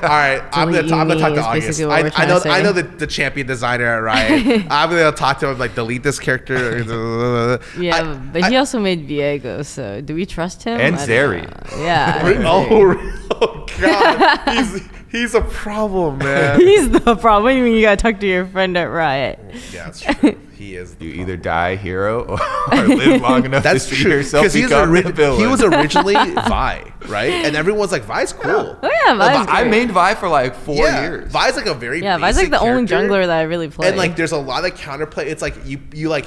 right, I'm gonna talk to Yumi is August. basically what we're I trying know to say. I know the champion designer at Riot. I'm gonna talk to him like delete this character. Yeah, but he also made Viego, so do we trust him? And I don't Zeri. know. Yeah. Oh God, he's a problem, man. He's the problem. What do you mean you gotta talk to your friend at Riot? Yeah, that's true. He is. The You problem. either die hero or live long enough That's to see true yourself because become the villain. he was originally Vi, right? And everyone's like Vi's cool. Oh yeah, Vi's I great. mained Vi for like 4 Yeah, years. Vi's like a very Yeah, Vi's like basic the only character. jungler that I really play. And like, there's a lot of counterplay. It's like you like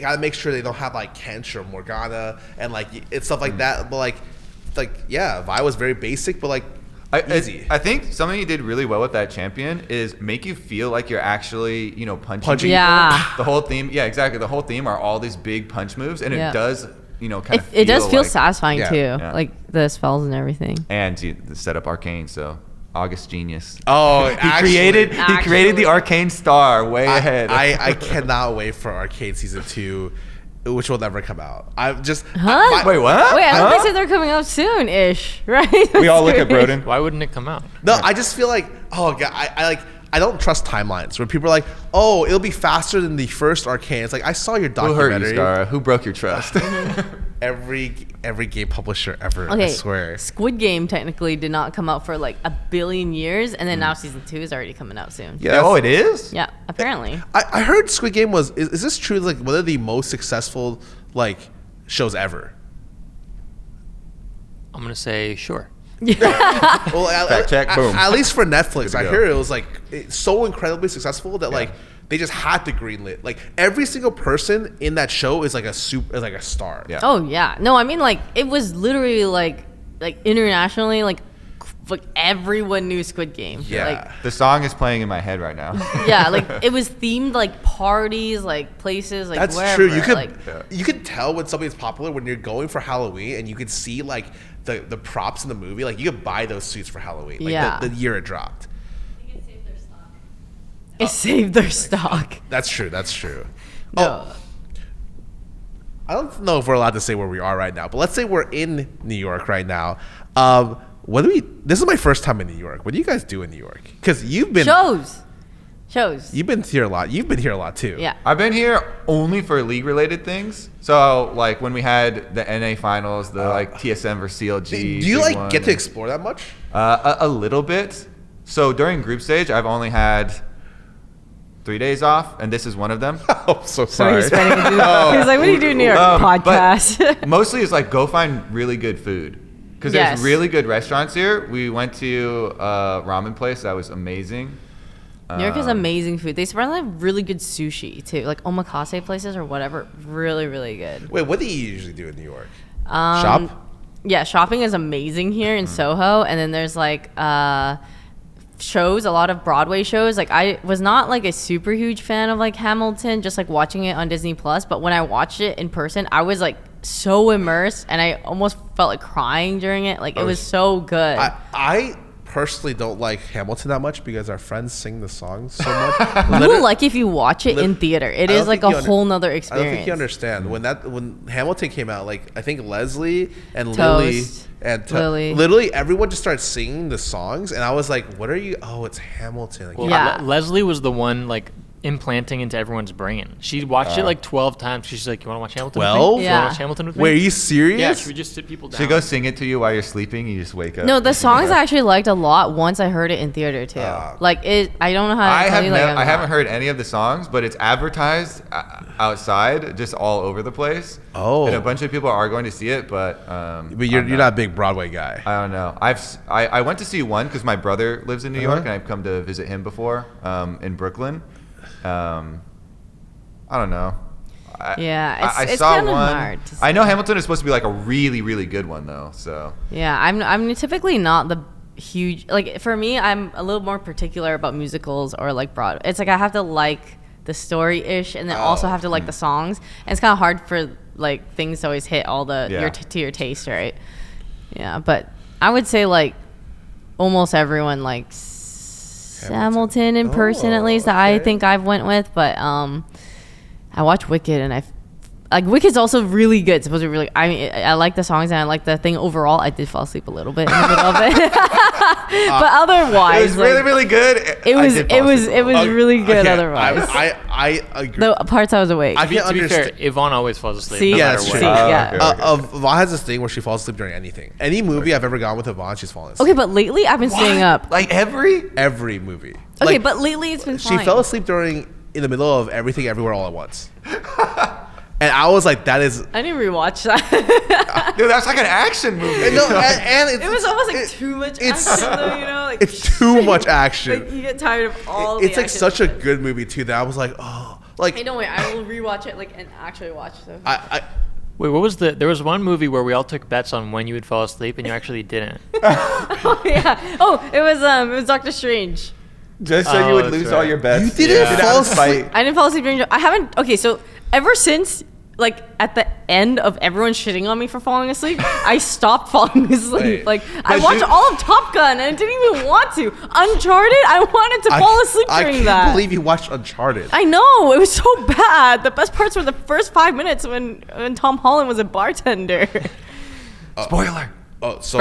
gotta make sure they don't have like Kench or Morgana and like it's stuff like that. But like yeah, Vi was very basic, but like easy. I think something you did really well with that champion is make you feel like you're actually, punching. Punching. people. Yeah. The whole theme, yeah, exactly. The whole theme are all these big punch moves, and Yeah. it does, kind of. it does feel like, satisfying yeah, too, yeah. like the spells and everything. And the setup Arcane, so August genius. Oh, He created the Arcane star way ahead. I cannot wait for Arcane season 2, which will never come out. I'm just Huh? Wait, what? Wait, I thought Huh? they said they're coming out soon-ish, right? We all look at Broden. Why wouldn't it come out? No, I just feel like oh God, I don't trust timelines when people are like, oh, it'll be faster than the first Arcane. It's like I saw your Who hurt you, documentary. Scarra? Who broke your trust? Every game publisher ever. Okay, I swear. Squid Game technically did not come out for like a billion years, and then now season 2 is already coming out soon. Yeah. Oh, it is? Yeah, apparently. I heard Squid Game was is this true? Like one of the most successful like shows ever. I'm gonna say sure. Well, Fact check, boom. At least for Netflix, I go. heard it was like it's so incredibly successful that like they just had to greenlit. Like every single person in that show is like a star. Yeah. Oh yeah, no, I mean like it was literally like internationally like everyone knew Squid Game. Yeah. Like, The song is playing in my head right now. yeah, like it was themed like parties, like places, like That's wherever. true. You could like, you could tell when something's popular when you're going for Halloween and you could see like the props in the movie. Like you could buy those suits for Halloween. Like Yeah. the year it dropped. it saved their stock. That's true. That's true. No. Oh, I don't know if we're allowed to say where we are right now, but let's say we're in New York right now. What do we? This is my first time in New York. What do you guys do in New York? Because you've been Shows. you've been here a lot. You've been here a lot too. Yeah. I've been here only for league-related things. So, like, when we had the NA finals, the, TSM versus CLG. Do you big like one, get to explore that much? A little bit. So, during group stage, I've only had 3 days off, and this is one of them. I'm so So sorry. he's spending. He was like, "What do you do in New York?" But Podcast. mostly it's like go find really good food. Because Yes. there's really good restaurants here. We went to a ramen place that was amazing. New York has amazing food. They surprisingly have really good sushi too, like omakase places or whatever. Really, really good. Wait, what do you usually do in New York? Um, Shop? Yeah, shopping is amazing here in Soho, and then there's like shows, a lot of Broadway shows. Like I was not like a super huge fan of like Hamilton, just like watching it on Disney Plus. But when I watched it in person, I was like so immersed, and I almost felt like crying during it. Like it was so good. I personally don't like Hamilton that much because our friends sing the songs so much. You will like if you watch it in theater. It I is don't like think a you whole nother I experience. don't think you understand when Hamilton came out. Like I think Leslie and Toast, Lily and Lily. literally everyone just started singing the songs, and I was like, "What are you? Oh, it's Hamilton." Like, Well, Yeah. Leslie was the one like implanting into everyone's brain. She watched it like 12 times. She's like, "You want to watch Hamilton? 12? With me? You Yeah. want to watch Hamilton with me?" Wait, are you serious? Yeah, she would just sit people down. She goes sing it to you while you're sleeping. You just wake up. No, the songs I actually liked a lot once I heard it in theater too. Like it, I don't know how to tell you. Like, I haven't heard any of the songs, but it's advertised outside, just all over the place. Oh. And a bunch of people are going to see it, but You're not a big Broadway guy. I don't know. I went to see one because my brother lives in New York, and I've come to visit him before in Brooklyn. I don't know. It's saw kind of one. hard to I know Hamilton is supposed to be like a really, really good one though. So yeah, I'm typically not the huge, like, for me, I'm a little more particular about musicals or like Broadway. It's like I have to like the story ish, and then also have to like the songs. And it's kind of hard for like things to always hit all the to your taste, right? Yeah, but I would say like almost everyone likes Hamilton in person, at least that I think I've went with. But I watched Wicked, and Wicked's also really good. It's supposed to be really. I mean, I like the songs and I like the thing overall. I did fall asleep a little bit in the middle of it, but otherwise, it was really, really good. It was really good. Otherwise, I agree. the parts I was awake. I To can't be fair, understand. Yvonne always falls asleep. See? no Yeah, matter that's what. true. Yeah. Yvonne has this thing where she falls asleep during anything. Any movie I've ever gone with Yvonne, she's fallen asleep. Okay, but lately I've been staying up. Like Every movie. Okay, Like, but lately it's been she fine. fell asleep in the middle of Everything Everywhere All at Once. And I was like, that is. I didn't rewatch that. Dude, that's like an action movie. No, and it's, It was almost like too much action, though, you know? Like, it's too much action. Like, you get tired of all It's the like action. such a good movie too that I was like, oh, like Hey, don't worry, I will rewatch it and actually watch it. I Wait, what was there was one movie where we all took bets on when you would fall asleep and you actually didn't. Oh yeah. Oh, it was Doctor Strange. Just so you would that's lose right. all your bets. You didn't Get fall out of spite. I didn't fall asleep during. I haven't. Okay, so ever since, like, at the end of everyone shitting on me for falling asleep, I stopped falling asleep. Wait. Like, I But watched you- all of Top Gun and I didn't even want to. Uncharted, I wanted to fall asleep I during can't that. believe you watched Uncharted. I know, it was so bad. The best parts were the first 5 minutes when Tom Holland was a bartender. Spoiler. Oh, so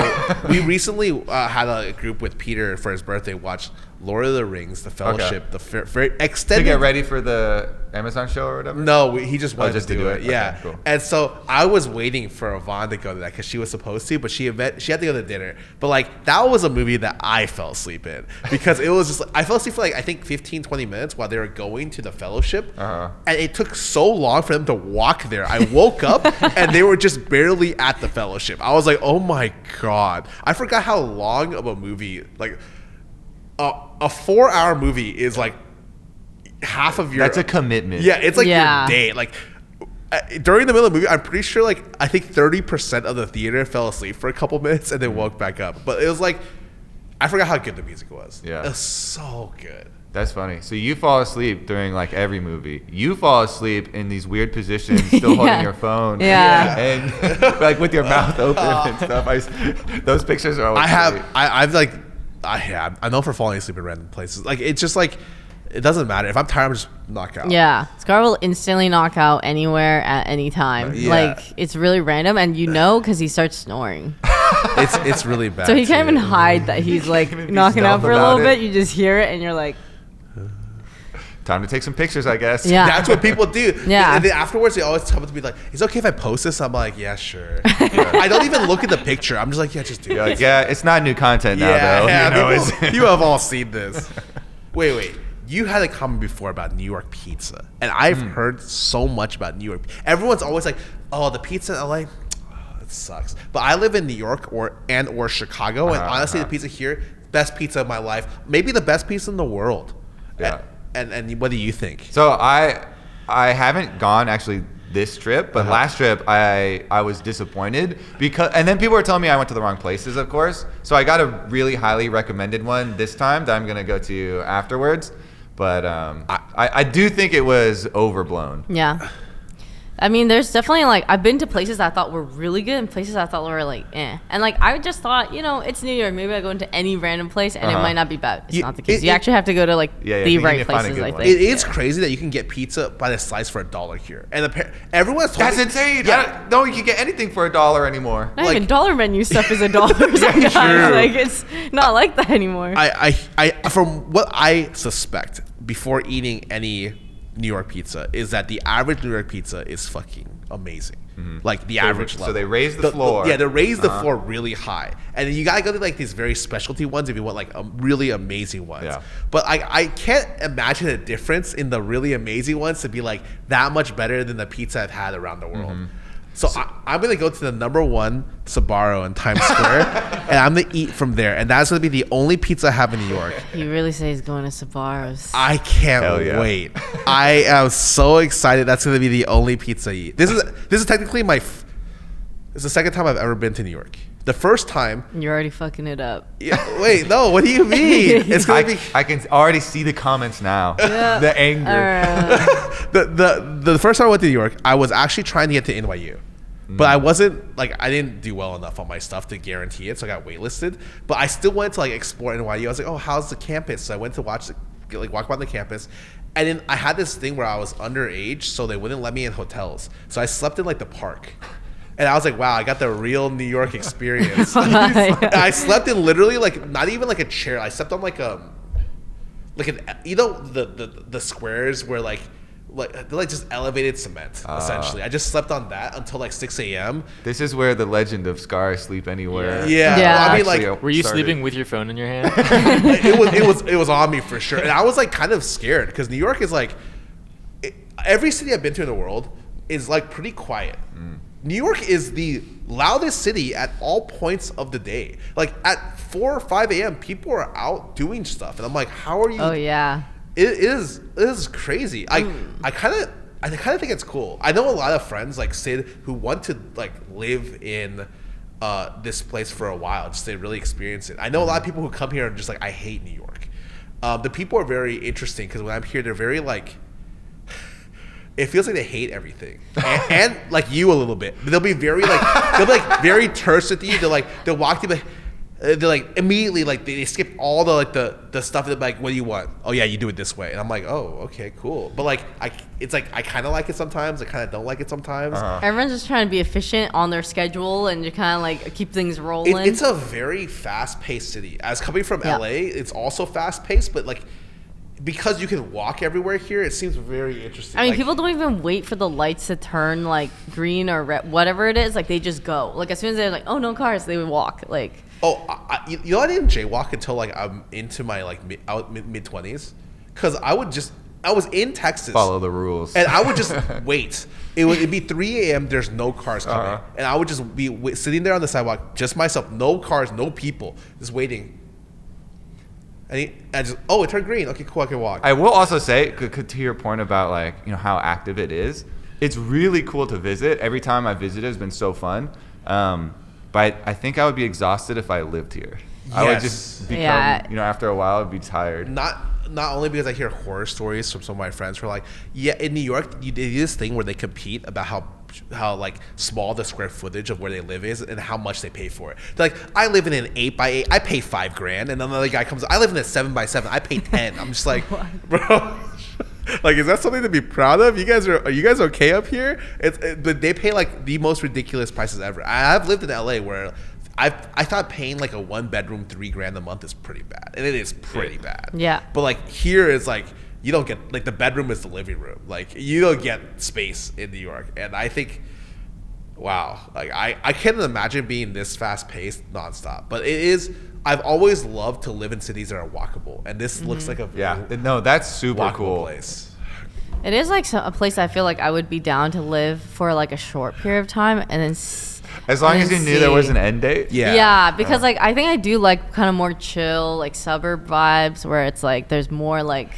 we recently had a group with Peter for his birthday watch Lord of the Rings, The Fellowship, the very To extended. get ready for the Amazon show or whatever? No, he just wanted just to to do do it. it? Yeah. Okay, cool. And so I was waiting for Yvonne to go to that because she was supposed to, but she had to go to dinner. But like that was a movie that I fell asleep in because it was just like, I fell asleep for like I think 15, 20 minutes while they were going to the Fellowship. Uh-huh. And it took so long for them to walk there. I woke up and they were just barely at the Fellowship. I was like, oh my God. I forgot how long of a movie, like a 4-hour movie is like half of your. That's a commitment. Yeah, it's like Yeah. your day. Like during the middle of the movie, I'm pretty sure like I think 30% of the theater fell asleep for a couple minutes and then woke back up. But it was like I forgot how good the music was. Yeah. It was so good. That's funny. So you fall asleep during like every movie. You fall asleep in these weird positions, still holding Yeah. your phone. Yeah. And like with your mouth open and stuff. Those pictures are always great. I'm known for falling asleep in random places. Like it's just like it doesn't matter. If I'm tired, I'm just knock out. Yeah, Scarra will instantly knock out anywhere at any time. Yeah. Like, it's really random, and you know because he starts snoring. It's really bad. So he can't too. even hide that he's like Can't even be knocking out stealth for a about little it. bit. You just hear it, and you're like, Time to take some pictures, I guess. Yeah. That's what people do. Yeah. And then afterwards, they always tell me to be like, "Is it okay if I post this?" I'm like, "Yeah, sure." I don't even look at the picture. I'm just like, "Yeah, just do You're it." like, yeah, it's not new content now, though. Yeah, You know, people, it's- you have all seen this. Wait. You had a comment before about New York pizza, and I've heard so much about New York. Everyone's always like, "Oh, the pizza in LA, it sucks." But I live in New York or Chicago, and honestly, the pizza here, best pizza of my life, maybe the best pizza in the world. Yeah. And what do you think? So I haven't gone actually this trip, but last trip I was disappointed and then people were telling me I went to the wrong places, of course. So I got a really highly recommended one this time that I'm gonna go to afterwards. But I do think it was overblown. yeah. I mean, there's definitely like I've been to places I thought were really good and places I thought were like eh. And like I just thought, it's New York. Maybe I go into any random place and it might not be bad. It's not the case. You actually have to go to like the right places. I think it is crazy that you can get pizza by the slice for $1 here, and everyone's told that's insane. Yeah. No, you can get anything for $1 anymore. Not even dollar menu stuff is $1. Sometimes. Like it's not like that anymore. I from what I suspect before eating any New York pizza is that the average New York pizza is fucking amazing. Like the average level. So they raise the floor. They raise the floor really high. And then you gotta go to like these very specialty ones if you want like really amazing ones. Yeah. But I can't imagine a difference in the really amazing ones to be like that much better than the pizza I've had around the world. So I'm going to go to the #1 Sbarro in Times Square, and I'm going to eat from there. And that's going to be the only pizza I have in New York. You really say he's going to Sbarro's. I can't wait. I am so excited. That's going to be the only pizza I eat. This is technically it's the second time I've ever been to New York. The first time... You're already fucking it up. Yeah, wait, no. What do you mean? It's going to be... I can already see the comments now. The anger. The first time I went to New York, I was actually trying to get to NYU. But I wasn't, like, I didn't do well enough on my stuff to guarantee it, so I got waitlisted. But I still wanted to, like, explore NYU. I was like, oh, how's the campus? So I went to walk around the campus. And then I had this thing where I was underage, so they wouldn't let me in hotels. So I slept in, like, the park. And I was like, wow, I got the real New York experience. I slept in literally, like, not even, like, a chair. I slept on, like, the squares where, like they're like just elevated cement, essentially. I just slept on that until like 6 a.m. This is where the legend of Scarra sleep anywhere. Yeah. Well, I mean, like, were you sleeping with your phone in your hand? it was on me for sure, and I was like kind of scared because New York is like every city I've been to in the world is like pretty quiet. New York is the loudest city at all points of the day. Like at 4 or 5 a.m., people are out doing stuff, and I'm like, how are you? Oh yeah. It is crazy. I kind of think it's cool. I know a lot of friends like Sid who want to like live in this place for a while, just to really experience it. I know a lot of people who come here and just like, I hate New York. The people are very interesting because when I'm here, they're very like, it feels like they hate everything, and like you a little bit. They'll be very very terse with you. They'll walk to you like. They're like immediately like they skip all the stuff that like, what do you want? Oh yeah, you do it this way. And I'm like, oh okay, cool. But like I kind of like it sometimes. I kind of don't like it sometimes. Everyone's just trying to be efficient on their schedule and just kind of like keep things rolling. It's a very fast-paced city. As coming from LA, it's also fast-paced, but like because you can walk everywhere here, it seems very interesting. I mean, like, people don't even wait for the lights to turn like green or red, whatever it is. Like they just go. Like as soon as they're like, oh no cars, they would walk. Like. Oh, I didn't jaywalk until like I'm into my like mid 20s, because I was in Texas. Follow the rules. And I would just wait. It'd be 3 a.m. There's no cars coming, and I would just be sitting there on the sidewalk, just myself, no cars, no people, just waiting. And it turned green. Okay, cool, I can walk. I will also say, to your point about like how active it is, it's really cool to visit. Every time I visited, it's been so fun. But I think I would be exhausted if I lived here. Yes. I would just become, after a while, I'd be tired. Not only because I hear horror stories from some of my friends who are like, yeah, in New York, they do this thing where they compete about how like small the square footage of where they live is and how much they pay for it. They're like, I live in an 8x8, I pay $5,000, and another guy comes, I live in a 7x7, I pay 10. I'm just like, bro. Like, is that something to be proud of? Are you guys okay up here? But they pay like the most ridiculous prices ever. I've lived in LA where I thought paying like a 1-bedroom $3,000 a month is pretty bad, and it is pretty bad. Yeah. But like here is like you don't get like the bedroom is the living room. Like you don't get space in New York, and I think, wow, like I can't imagine being this fast paced nonstop. But it is. I've always loved to live in cities that are walkable, and this looks like a that's super cool place. It is like a place I feel like I would be down to live for like a short period of time, and then as long as you knew there was an end date. Yeah, because like I think I do like kind of more chill like suburb vibes where it's like there's more like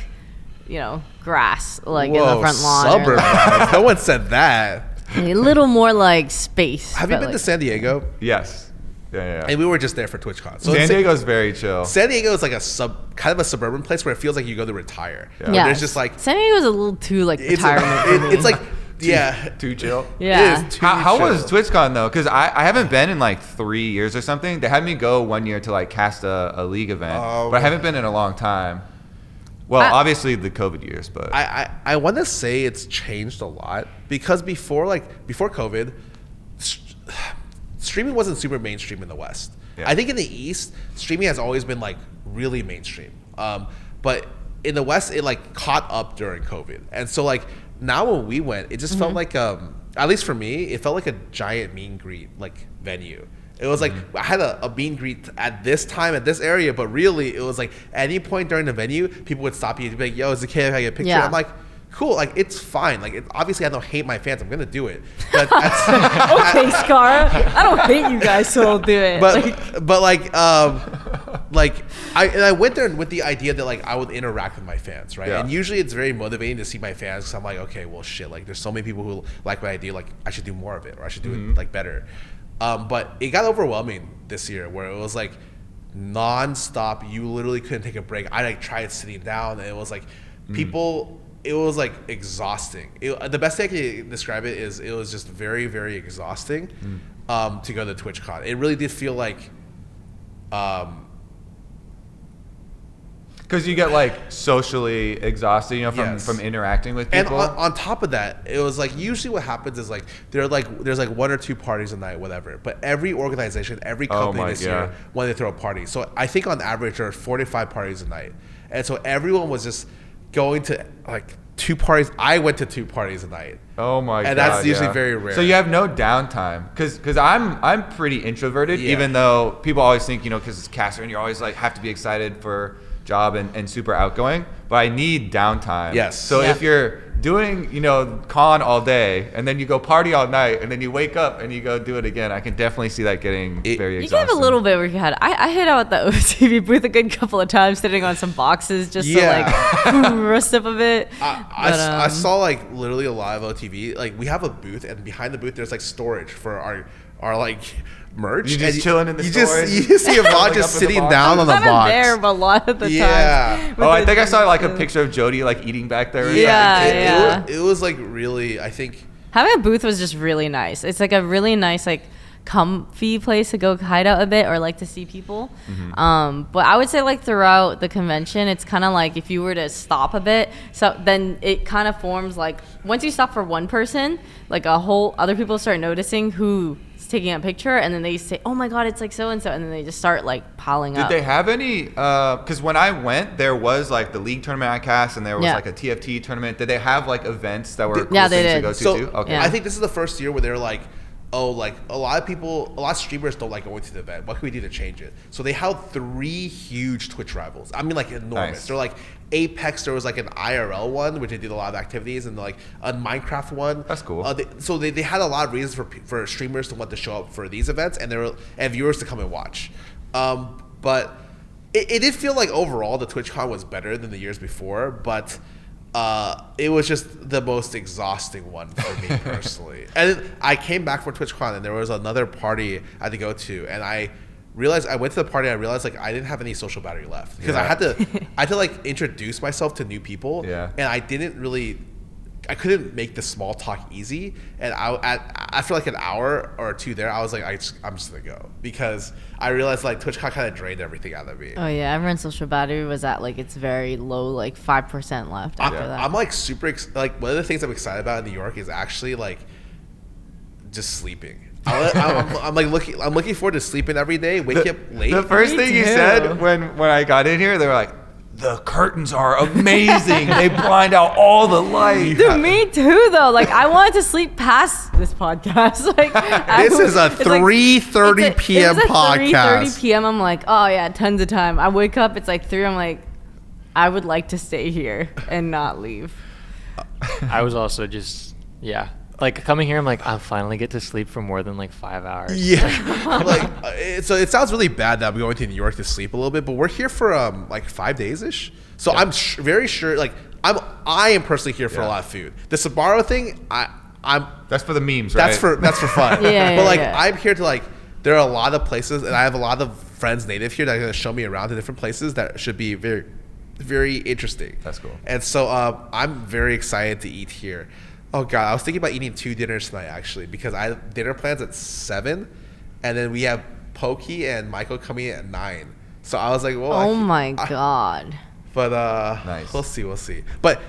grass like in the front lawn. Suburb vibes. No one said that. A little more like space. Have you been to San Diego? Yes. Yeah. And we were just there for TwitchCon. So San Diego's very chill. San Diego is like a kind of a suburban place where it feels like you go to retire. Yeah. There's just like San Diego's a little too like retirement. It's like Too chill. Yeah. It is too How chill. was TwitchCon though? Because I haven't been in like 3 years or something. They had me go 1 year to like cast a league event, but I haven't been in a long time. Well, obviously the COVID years, but I want to say it's changed a lot because before COVID, streaming wasn't super mainstream in the West. Yeah. I think in the East, streaming has always been like really mainstream. But in the West, it like caught up during COVID, and so like now when we went, it just felt like at least for me, it felt like a giant meet and greet like venue. It was like I had a meet and greet at this time at this area, but really it was like at any point during the venue, people would stop you and be like, "Yo, is it okay if I get a picture?" Yeah. I'm like, "Cool, like it's fine. Like obviously I don't hate my fans. I'm gonna do it." But Okay, Scarra. I don't hate you guys, so I'll do it. I went there with the idea that like I would interact with my fans, right? Yeah. And usually it's very motivating to see my fans because I'm like, okay, well, shit, like there's so many people who like my idea, like I should do more of it or I should do it like better. But it got overwhelming this year where it was like nonstop. You literally couldn't take a break. I like tried sitting down, and it was like people. It was like exhausting. The best way I can describe it is it was just very, very exhausting to go to TwitchCon. It really did feel like. because you get like socially exhausted, from interacting with people. And on top of that, it was like usually what happens is like there's like 1 or 2 parties a night, whatever. But every organization, every company this year, when they throw a party. So I think on average there are 4 to 5 parties a night, and so everyone was just going to like 2 parties. I went to 2 parties a night. Oh my god! And that's usually very rare. So you have no downtime, because I'm pretty introverted, even though people always think because it's caster and you always like have to be excited for job and super outgoing, but I need downtime. Yes. So if you're doing con all day and then you go party all night and then you wake up and you go do it again, I can definitely see that getting very You exhausting. can have a little bit where you had. I hit out at the OTV booth a good couple of times, sitting on some boxes just to like rest up a bit. I saw like literally a lot of OTV. Like we have a booth, and behind the booth there's like storage for our like merch. You just chilling in the storage. storage? You see Yvonnie just sitting down on the box. There, but a lot of the time. Oh, I think I saw like a picture of Jody like eating back there. It was like really, I think having a booth was just really nice. It's like a really nice like comfy place to go hide out a bit or like to see people. But I would say like throughout the convention, it's kind of like if you were to stop a bit, so then it kind of forms like once you stop for one person, like a whole other people start noticing who's taking a picture, and then they say, "Oh my god, it's like so and so," and then they just start like piling up. Did they have any? Because when I went, there was like the league tournament I cast, and there was like a TFT tournament. Did they have like events that were cool they things did. to go to so, too? Okay. I think this is the first year where they're like, oh, like a lot of streamers don't like going to the event. What can we do to change it? So they held 3 huge Twitch rivals. I mean, like enormous. Nice. They're like Apex. There was like an IRL one, which they did a lot of activities, and like a Minecraft one. That's cool. They had a lot of reasons for streamers to want to show up for these events, and viewers to come and watch. But it did feel like overall the TwitchCon was better than the years before, but. It was just the most exhausting one for me personally. And I came back from TwitchCon, and there was another party I had to go to, and I realized I went to the party. And I realized like I didn't have any social battery left because I had to like introduce myself to new people, and I couldn't make the small talk easy. And after like an hour or 2 there, I was like, I'm just gonna go, because I realized like TwitchCon kind of drained everything out of me. Oh yeah, everyone's social battery was at like its very low, like 5% left after that. I'm like super like one of the things I'm excited about in New York is actually like just sleeping. I'm looking forward to sleeping every day, wake up late. The first thing you said when I got in here, they were like, the curtains are amazing. They blind out all the light. Dude, me too, though. Like, I wanted to sleep past this podcast. Like, this is a 3:30 p.m. podcast. 3:30 p.m. I'm like, oh yeah, tons of time. I wake up, it's like 3. I'm like, I would like to stay here and not leave. I was also just like coming here. I'm like, I finally get to sleep for more than like 5 hours. Yeah, so it sounds really bad that I'm going to New York to sleep a little bit, but we're here for like 5 days ish. So I'm very sure. Like I am personally here for a lot of food. The Sbarro thing, I'm. That's for the memes, right? That's for fun. But like I'm here to like. There are a lot of places, and I have a lot of friends native here that are going to show me around to different places that should be very, very interesting. That's cool. And so I'm very excited to eat here. Oh God, I was thinking about eating 2 dinners tonight actually because I have dinner plans at 7, and then we have Pokey and Michael coming in at 9. So I was like, well, Oh my god. But Nice. we'll see. But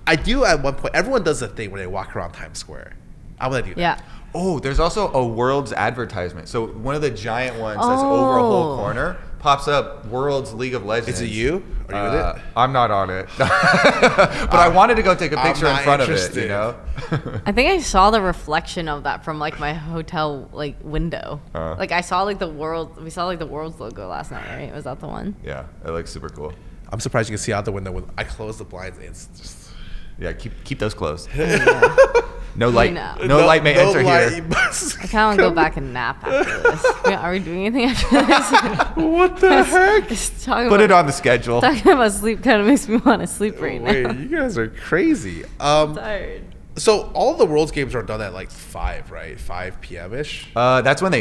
I do at one point. Everyone does the thing where they walk around Times Square. I want to do that. Yeah. Oh, there's also a Worlds advertisement. So one of the giant ones that's over a whole Oh. corner pops up Worlds League of Legends. Is it you? Are you with it? I'm not on it. But I wanted to go take a I'm picture in not front interested. of it, I think I saw the reflection of that from like my hotel like window. Uh-huh. Like I saw like the world. We saw like the World's logo last night, right? Was that the one? Yeah, it looks super cool. I'm surprised you can see out the window when I close the blinds. It's just Yeah, keep those closed. No light. know. No light may enter here. I kind of want to go back and nap after this. Are we doing anything after this? What the heck? Just talking Put about, it on the schedule. Talking about sleep kind of makes me want to sleep right Wait, now. you guys are crazy. I'm tired. So all the Worlds games are done at like 5, right? 5 p.m. ish. That's when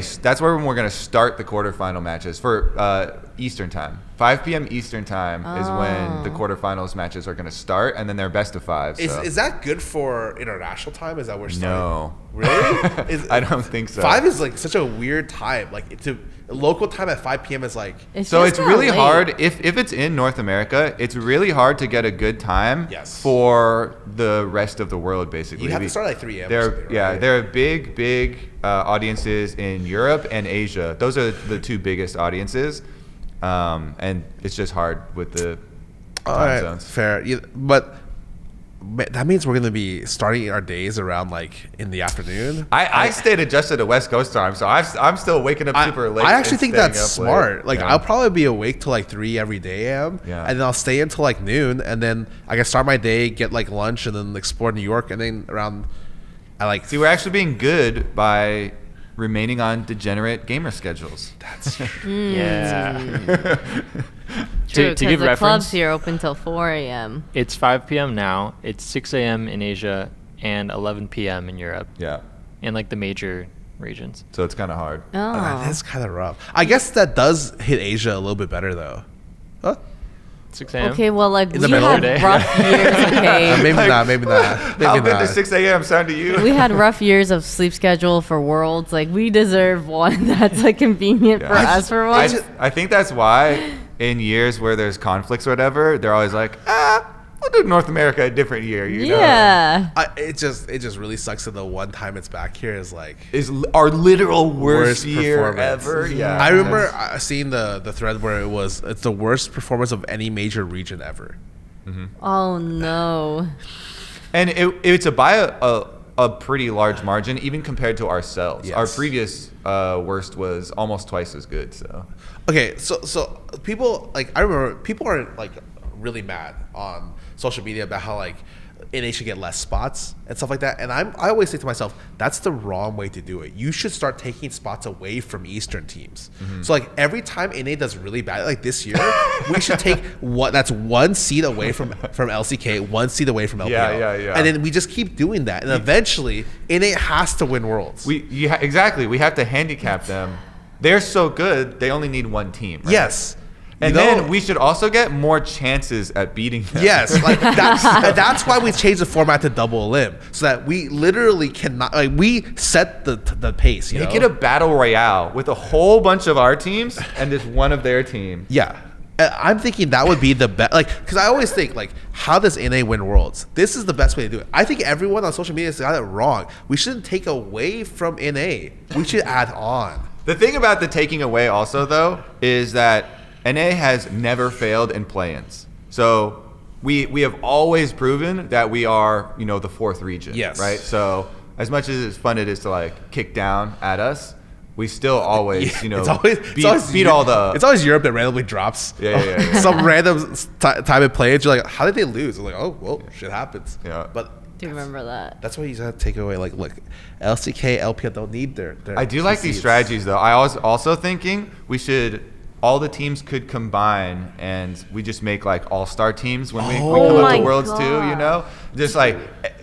we're gonna start the quarterfinal matches for Eastern time. 5 p.m. Eastern time is when the quarterfinals matches are gonna start, and then they're best of 5. So. Is that good for international time? Is that where starting? No. Really? I don't think so. 5 is like such a weird time. Like local time at 5 p.m. is like So just it's kinda really late. hard if it's in North America. It's really hard to get a good time Yes. for the rest of the world. Basically, you have to start at like 3 a.m. or There, something, yeah, right? there are big audiences in Europe and Asia. Those are the 2 biggest audiences, and it's just hard with the All time right, zones. fair. But that means we're gonna be starting our days around like in the afternoon. I stayed adjusted to West Coast time, so I'm still waking up super late. I actually and think staying that's up late. smart. Like Yeah. I'll probably be awake till like 3 every day am, Yeah. and then I'll stay until like noon, and then I can start my day, get like lunch, and then explore New York, and then around I like See, we're actually being good by remaining on degenerate gamer schedules. that's Yeah. True, to 'cause give the reference, clubs here open till 4 a.m. it's 5 p.m. now. It's 6 a.m. in Asia and 11 p.m. in Europe, Yeah, in like the major regions. so it's kind of hard. Oh. that's kind of rough. I guess that does hit Asia a little bit better though. Huh? 6 a.m. Okay, well, like In the we middle had of the day. rough years. Okay, Maybe Like, not. Maybe not. How Maybe good not. does 6 a.m. sound to you? we had rough years of sleep schedule for Worlds. Like we deserve one that's like convenient for Yeah. us for once. I think that's why in years where there's conflicts or whatever, they're always like, we'll do North America a different year. You know? Yeah. It just really sucks that the one time it's back here is like Is our literal worst Worst year performance. ever. Yeah, I remember that's- seeing the thread where it's the worst performance of any major region ever. Oh no. and it's by a pretty large margin, even compared to ourselves. Yes. Our previous worst was almost twice as good. So Okay, so people like I remember people are like really mad on social media about how like NA should get less spots and stuff like that, and I always say to myself that's the wrong way to do it. You should start taking spots away from Eastern teams. So like every time NA does really bad, like this year, we should take that's 1 seed away from LCK, 1 seed away from LPL, Yeah. and then we just keep doing that, and eventually NA has to win Worlds. exactly. We have to handicap them. They're so good, they only need 1 team. Right? Yes. And You know- then we should also get more chances at beating them. Yes, like that's why we changed the format to double elim, so that we literally cannot like we set the pace. You Make know? it a battle royale with a whole bunch of our teams and just one of their team. Yeah. I'm thinking that would be the best, like, because I always think, like, how does NA win Worlds? This is the best way to do it. I think everyone on social media has got it wrong. We shouldn't take away from NA. We should add on. The thing about the taking away also, though, is that NA has never failed in play-ins. So we have always proven that we are, the 4th region. Yes. Right? So as much as it's fun it is to, like, kick down at us, we still always, beat all the... It's always Europe that randomly drops. Yeah. Some random time and play. You're like, how did they lose? I'm like, oh, well, shit happens. Yeah. But Do you remember that? that's why you gotta take away. Like, look, LCK, LPL don't need their I do like these seeds. strategies, though. I was also thinking all the teams could combine and we just make like all-star teams when we come up my to Worlds God. too, Just like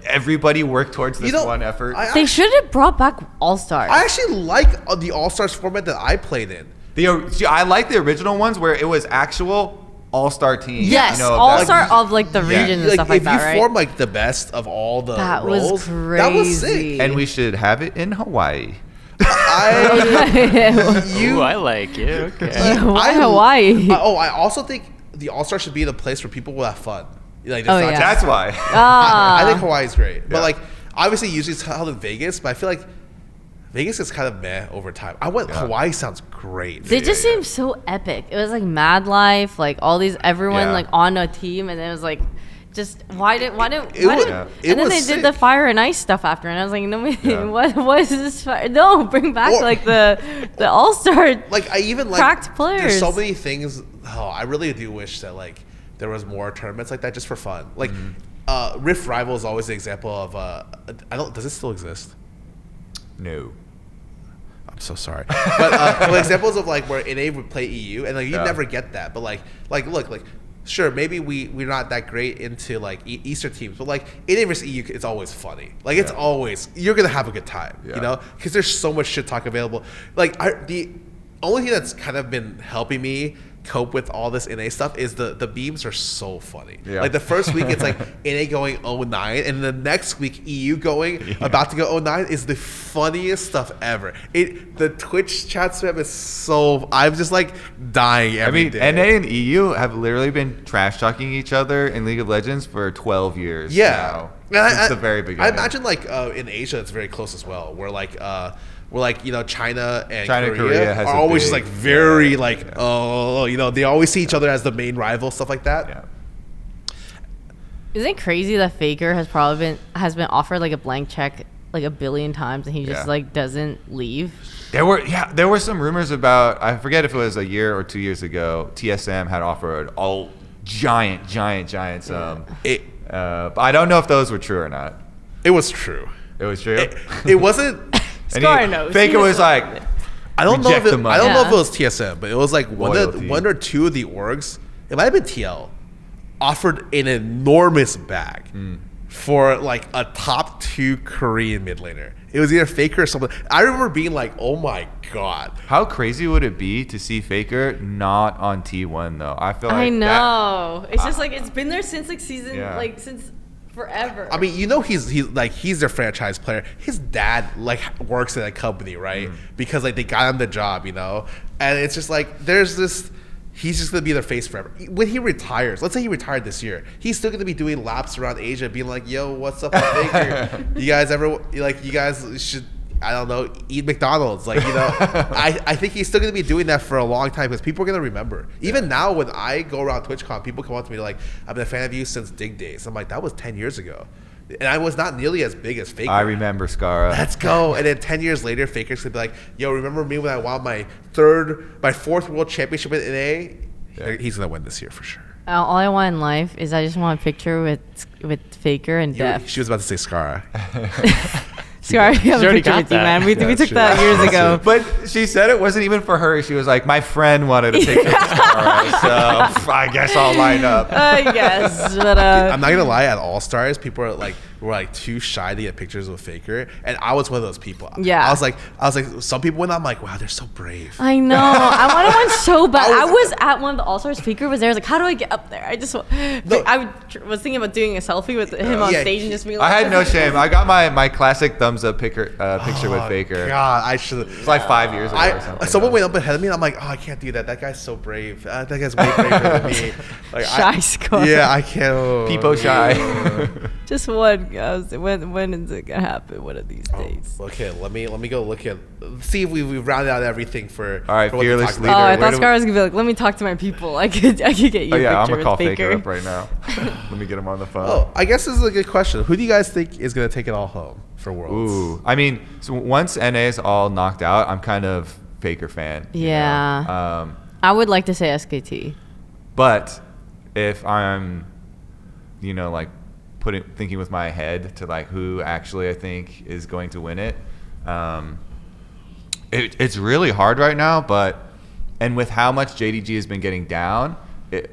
everybody work towards this one effort. They should have brought back All Stars. I actually like the All Stars format that I played in. I like the original ones where it was actual all-star team. Yes, you know, all-star of like the Yeah. region and stuff like that, if you right? form like the best of all the That roles, was crazy. that was sick. And we should have it in Hawaii. Ooh, I like it. Okay. Why Hawaii? I also think the All-Star should be the place where people will have fun. Like, Oh, not yeah. That's why. I think Hawaii is great, but Yeah. like obviously usually it's held in Vegas, but I feel like Vegas is kind of meh over time. Hawaii sounds great. They just seemed so epic. It was like Mad Life, like all these everyone Yeah. like on a team, and then it was like, just why did It was- and it then was they sick. did the fire and ice stuff after, and I was like, no, Yeah. what is this fire? No, bring back Or- like the All Star. Like I even like Cracked players. There's so many things. Oh, I really do wish that like there was more tournaments like that just for fun. Like Rift Rival is always the example of does it still exist? No. I'm so sorry. But examples of like where NA would play EU and like you Yeah. never get that. But like look, like sure, maybe we're not that great into like Easter teams, but like NA versus EU, it's always funny. Like it's always, you're gonna have a good time, Yeah. you know, because there's so much shit talk available. Like the only thing that's kind of been helping me cope with all this NA stuff is the beams are so funny. Yeah. Like the first week it's like NA going 0-9, and the next week EU going about to go 0-9 is the funniest stuff ever. The Twitch chat spam is so, I'm just like dying I every mean, day. NA and EU have literally been trash talking each other in League of Legends for 12 years. Yeah, now, since the very beginning. I imagine like in Asia it's very close as well. Where like you know China and Korea has are a always just big- like very yeah, like yeah. oh, you know, they always see each other as the main rival, stuff like that. Yeah. Isn't it crazy that Faker has been offered like a blank check like a billion times, and he just Yeah. like doesn't leave? There were some rumors about, I forget if it was a year or 2 years ago, TSM had offered all giant sum. But I don't know if those were true or not. It was true. It was true. It wasn't. And Scarra knows. Faker He was knows like, about it. I don't know if Reject the money. I don't know if Yeah. it was TSM, but it was like Loyalty. one or two of the orgs. It might have been TL. Offered an enormous bag for like a top 2 Korean mid laner. It was either Faker or something. I remember being like, "Oh my god!" how crazy would it be to see Faker not on T1 though? I feel like I that- know. It's just like it's been there since like season Yeah. like since forever. I mean, you know, he's their franchise player. His dad like works at a company, right? Because like they got him the job, you know. And it's just like there's this. He's just gonna be their face forever. When he retires, let's say he retired this year, he's still gonna be doing laps around Asia, being like, "Yo, what's up, with Baker? You guys ever like? You guys should, I don't know, eat McDonald's, like, you know." I think he's still gonna be doing that for a long time because people are gonna remember. Even now, when I go around TwitchCon, people come up to me like, "I've been a fan of you since Dig Days." I'm like, that was 10 years ago, and I was not nearly as big as Faker. I remember Scarra. Let's go. And then 10 years later, Faker's gonna be like, "Yo, remember me when I won my 4th world championship in NA?" Yeah. He's gonna win this year for sure. all I want in life is I just want a picture with Faker and Def. She was about to say Scarra. Sorry, I have a already picture got with you, that. man. We Yeah, took true. that years ago. But she said it wasn't even for her. She was like, my friend wanted a picture of Scarra, so I guess I'll line up. Yes, but I'm not gonna lie. At All Stars, people were like too shy to get pictures with Faker, and I was one of those people. Yeah. I was like, some people went. I'm like, wow, they're so brave. I know. I wanted one so bad. I I was- was at one of the All Stars. Faker was there. I was like, how do I get up there? I just was thinking about doing a selfie with him on Yeah, stage and just being I like, had no shame. I got my classic thumbs up picture with Faker. God, I should. It's like 5 years ago or something. Someone went up ahead of me, and I'm like, oh, I can't do that. That guy's so brave. That guy's way braver than me. Like, Shy score. Yeah, I can't. Peepo shy. just one. When is it gonna happen? One of these days. Okay, let me go look at, see if we've rounded out everything for. All right, for what to fearless talk leader. about. Oh, I where thought do Scar was gonna be like, let me talk to my people. I could get you Oh a yeah, I'm picture gonna call with Faker Faker. up right now. Let me get him on the phone. Oh, I guess this is a good question. Who do you guys think is gonna take it all home for Worlds? Ooh, I mean, so once NA's all knocked out, I'm kind of Faker fan. you Yeah. know? I would like to say SKT. But if I'm, like thinking with my head to like who actually I think is going to win it, it's really hard right now. And with how much JDG has been getting down,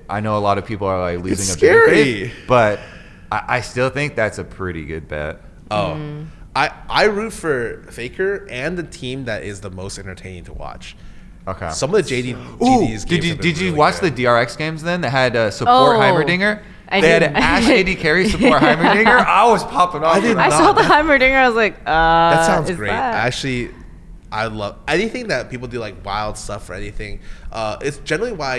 I know a lot of people are like losing It's a bit of scary. faith, but I still think that's a pretty good bet. I root for Faker and the team that is the most entertaining to watch. Okay. Some of the Ooh, GDs did games you have been did you really watch good. the DRX games then that had support Oh, Heimerdinger? I They had did. Ash AD carry support Heimerdinger. I was popping off. I did with I that. saw the Heimerdinger. I was like, That sounds is great. that- Actually, I love anything that people do like wild stuff or anything. It's generally why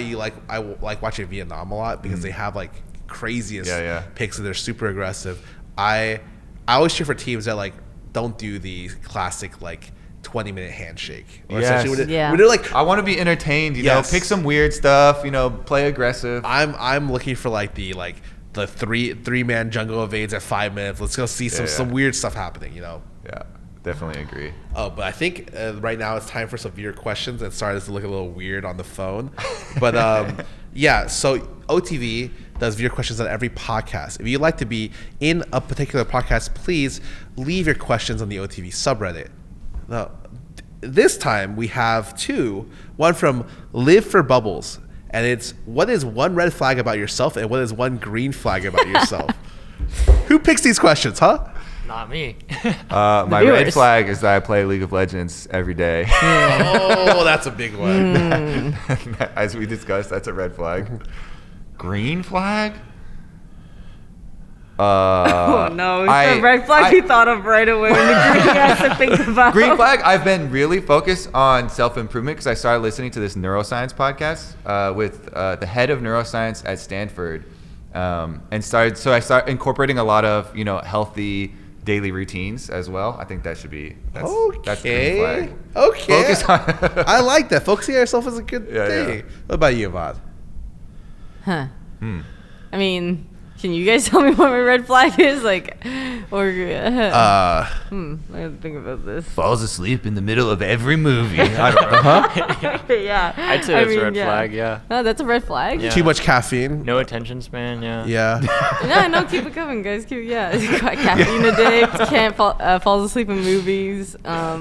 I like watching Vietnam a lot because they have like craziest picks and they're super aggressive. I always cheer for teams that like don't do the classic like 20-minute handshake. Or Yes. essentially Yeah. when they're like, I want to be entertained. You Yes. know, pick some weird stuff. You know, play aggressive. I'm looking for like the three-man jungle evades at 5 minutes. Let's go see some weird stuff happening. You know. Yeah, definitely agree. Oh, but I think right now it's time for some viewer questions. And sorry, this to look a little weird on the phone, but yeah. So OTV does viewer questions on every podcast. If you'd like to be in a particular podcast, please leave your questions on the OTV subreddit. Now, this time we have two. One from Live for Bubbles, and it's what is one red flag about yourself and what is one green flag about yourself. Who picks these questions, huh? Not me. My red viewers. flag is that I play League of Legends every day. Oh, that's a big one. As we discussed, that's a red flag. Green flag? Oh no, it's I- the red flag I- he thought of right away when the green has to think about. Green flag, I've been really focused on self-improvement because I started listening to this neuroscience podcast with the head of neuroscience at Stanford. I started incorporating a lot of, healthy daily routines as well. I think that should be, that's green Okay. flag. Okay. Focus on I like that. Focusing on yourself is a good Yeah, thing. yeah. What about you, Yvonne? Huh. I mean, can you guys tell me what my red flag is? Like, or I gotta think about this. falls asleep in the middle of every movie. I don't know. Yeah, I'd say that's a red flag, yeah. No, that's a red flag. Yeah. Too much caffeine. No attention span, yeah. Yeah. No, keep it going, guys. Caffeine addict. Can't falls asleep in movies.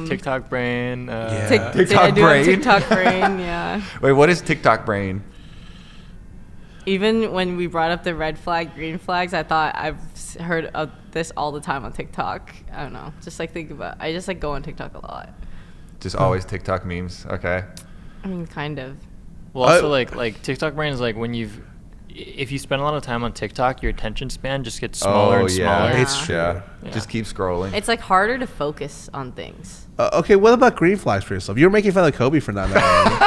TikTok brain. TikTok I do have brain. TikTok brain. Yeah. Wait, what is TikTok brain? Even when we brought up the red flag, green flags, I thought heard of this all the time on TikTok. I don't know. Just like think about. I just like go on TikTok a lot. Just always TikTok memes. Okay. I mean, kind of. Well, also like TikTok brain is like when if you spend a lot of time on TikTok, your attention span just gets smaller and smaller. Yeah. It's true. Yeah. Yeah. Just keep scrolling. It's like harder to focus on things. Okay, what about green flags for yourself? You were making fun of Kobe for not knowing.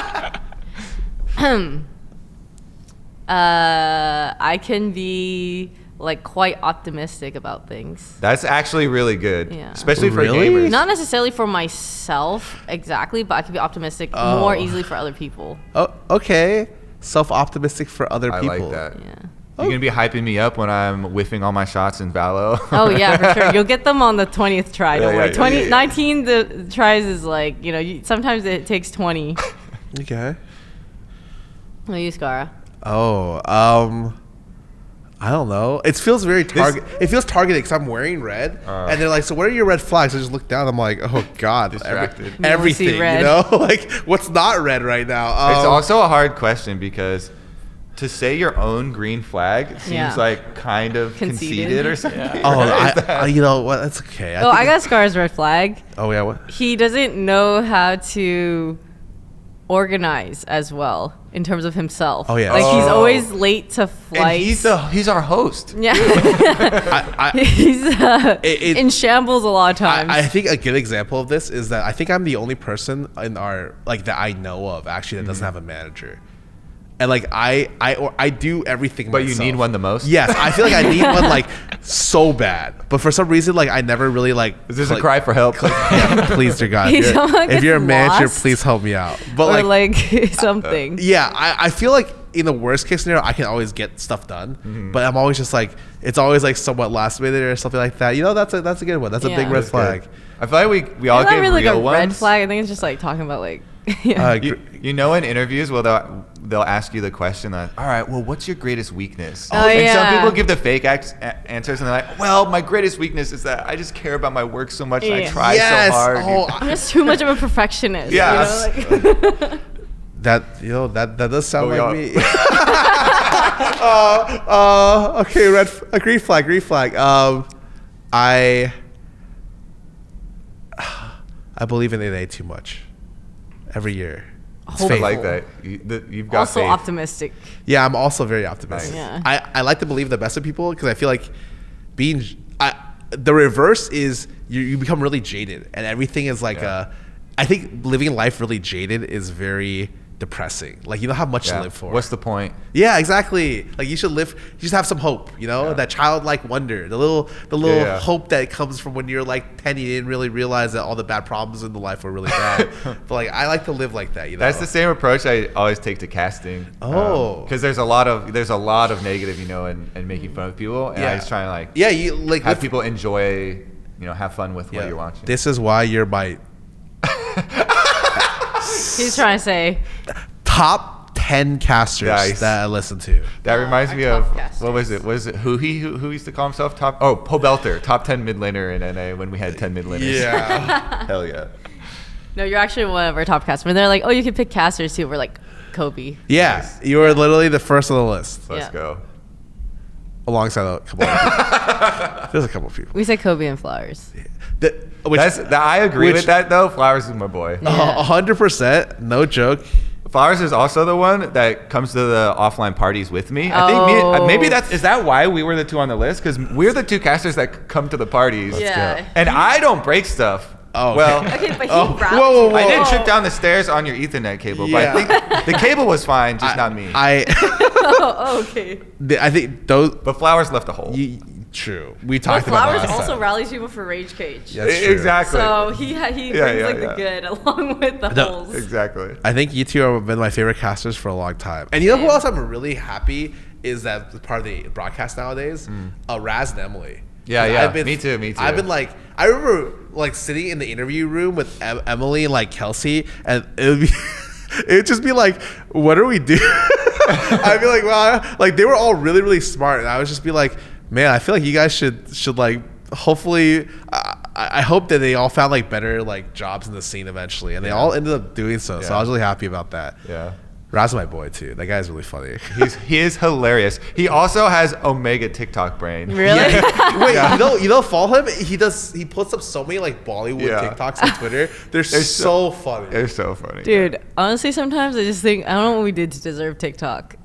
I can be like quite optimistic about things. That's actually really good. Yeah. Especially for Really? gamers. Not necessarily for myself exactly, but I can be optimistic more easily for other people. Oh, okay. Self-optimistic for other I people. like that. Yeah. You're going to be hyping me up when I'm whiffing all my shots in Valo. Oh yeah, for sure. You'll get them on the 20th try. Don't Yeah, worry. yeah, 20, yeah. 19 the tries is like sometimes it takes 20. Okay. What you, Scarra? Oh, I don't know. It feels very target. It feels targeted because I'm wearing red, and they're like, "So what are your red flags?" I just look down. I'm like, "Oh God, Distracted. You only see everything." red. You know, like what's not red right now? It's also a hard question because to say your own green flag seems Yeah. like kind of conceited or something. Yeah. Oh, right? you know what? That's okay. Oh, I got Scarra's red flag. Oh yeah, what? He doesn't know how to organize as well in terms of himself. Oh, yeah. Like he's Oh. always late to And flights. he's our host. Yeah. I He's It- in shambles a lot of times. I think a good example of this is that I think I'm the only person in our that I know of actually that doesn't have a manager, and like I do everything. But you myself. need one the most? Yes, I feel like I need one like so bad, but for some reason like I never really like. Is this a cry for help? Yeah, please, dear God. He's If you're, someone if you're a gets manager, lost. please help me out. But or like something. yeah, I feel like in the worst case scenario, I can always get stuff done, but I'm always just like it's always like somewhat last minute or something like that. That's a good one. That's a big Yeah. red That's flag. good. I feel like we all It's get not really real like a ones. red flag. I think it's just like talking about like. Yeah. You know, in interviews, they'll ask you the question like, all right, well, what's your greatest weakness? Oh, and yeah. some people give the fake answers and they're like, well, my greatest weakness is that I just care about my work so much and I Yeah. try Yes. so hard. Oh, I'm just too much of a perfectionist. Yes. Like, that does sound But we like all- me. Okay, green flag. I believe in NA too much. Every year. I like that. You've got Also faith. optimistic. Yeah, I'm also very optimistic. Nice. Yeah. I like to believe the best of people because I feel like the reverse is you become really jaded and everything is like I think living life really jaded is very depressing. Like you don't have much to live for. What's the point? Yeah, exactly. Like you should have some hope, that childlike wonder, the little hope that comes from when you're like 10, you didn't really realize that all the bad problems in the life were really bad. But like I like to live like that, That's the same approach I always take to casting. Because there's a lot of negative, and making fun of people, and I just try and have people enjoy, have fun with what you're watching. This is why you're my He's trying to say top 10 casters that I listen to. That reminds me of casters. What was it? Was it who used to call himself Pobelter, top 10 mid laner in NA when we had 10 mid laners. Yeah. Hell yeah. no, you're actually one of our top casters. They're like, oh, you can pick casters too. We're like, Kobe. Yeah, Nice. you were literally the first on the list, Let's go. alongside a couple of people. There's a couple of people. We said Kobe and Flowers. I agree with that though. Flowers is my boy. 100%, no joke. Flowers is also the one that comes to the offline parties with me. I think maybe is that why we were the two on the list? Because we're the two casters that come to the parties. Yeah. And I don't break stuff. Oh, well. Okay, but he whoa, rapped. whoa, whoa. I did trip down the stairs on your Ethernet cable, but I think the cable was fine, just not me. Oh, okay. I think those. But Flowers left a hole. True. We But talked about Flowers that last also time. rallies people for Rage Cage. Yeah, that's true. Exactly. So he brings the good along with the No, holes. Exactly. I think you two have been my favorite casters for a long time. And you know who else I'm really happy is that part of the broadcast nowadays? Raz and Emily. Yeah. Me too. I've been like, I remember like sitting in the interview room with Emily and like Kelsey, and it'd just be like, what are we doing? I'd be like, wow, like they were all really, really smart, and I would just be like, man, I feel like you guys should like, hopefully, I hope that they all found like better like jobs in the scene eventually, and they all ended up doing so. So I was really happy about that. Yeah. Raz is my boy too. That guy's really funny. He is hilarious. He also has Omega TikTok brain. Really? Wait, you don't follow him? He puts up so many like Bollywood TikToks on Twitter. They're so funny. They're so funny. Dude, honestly, sometimes I just think, I don't know what we did to deserve TikTok.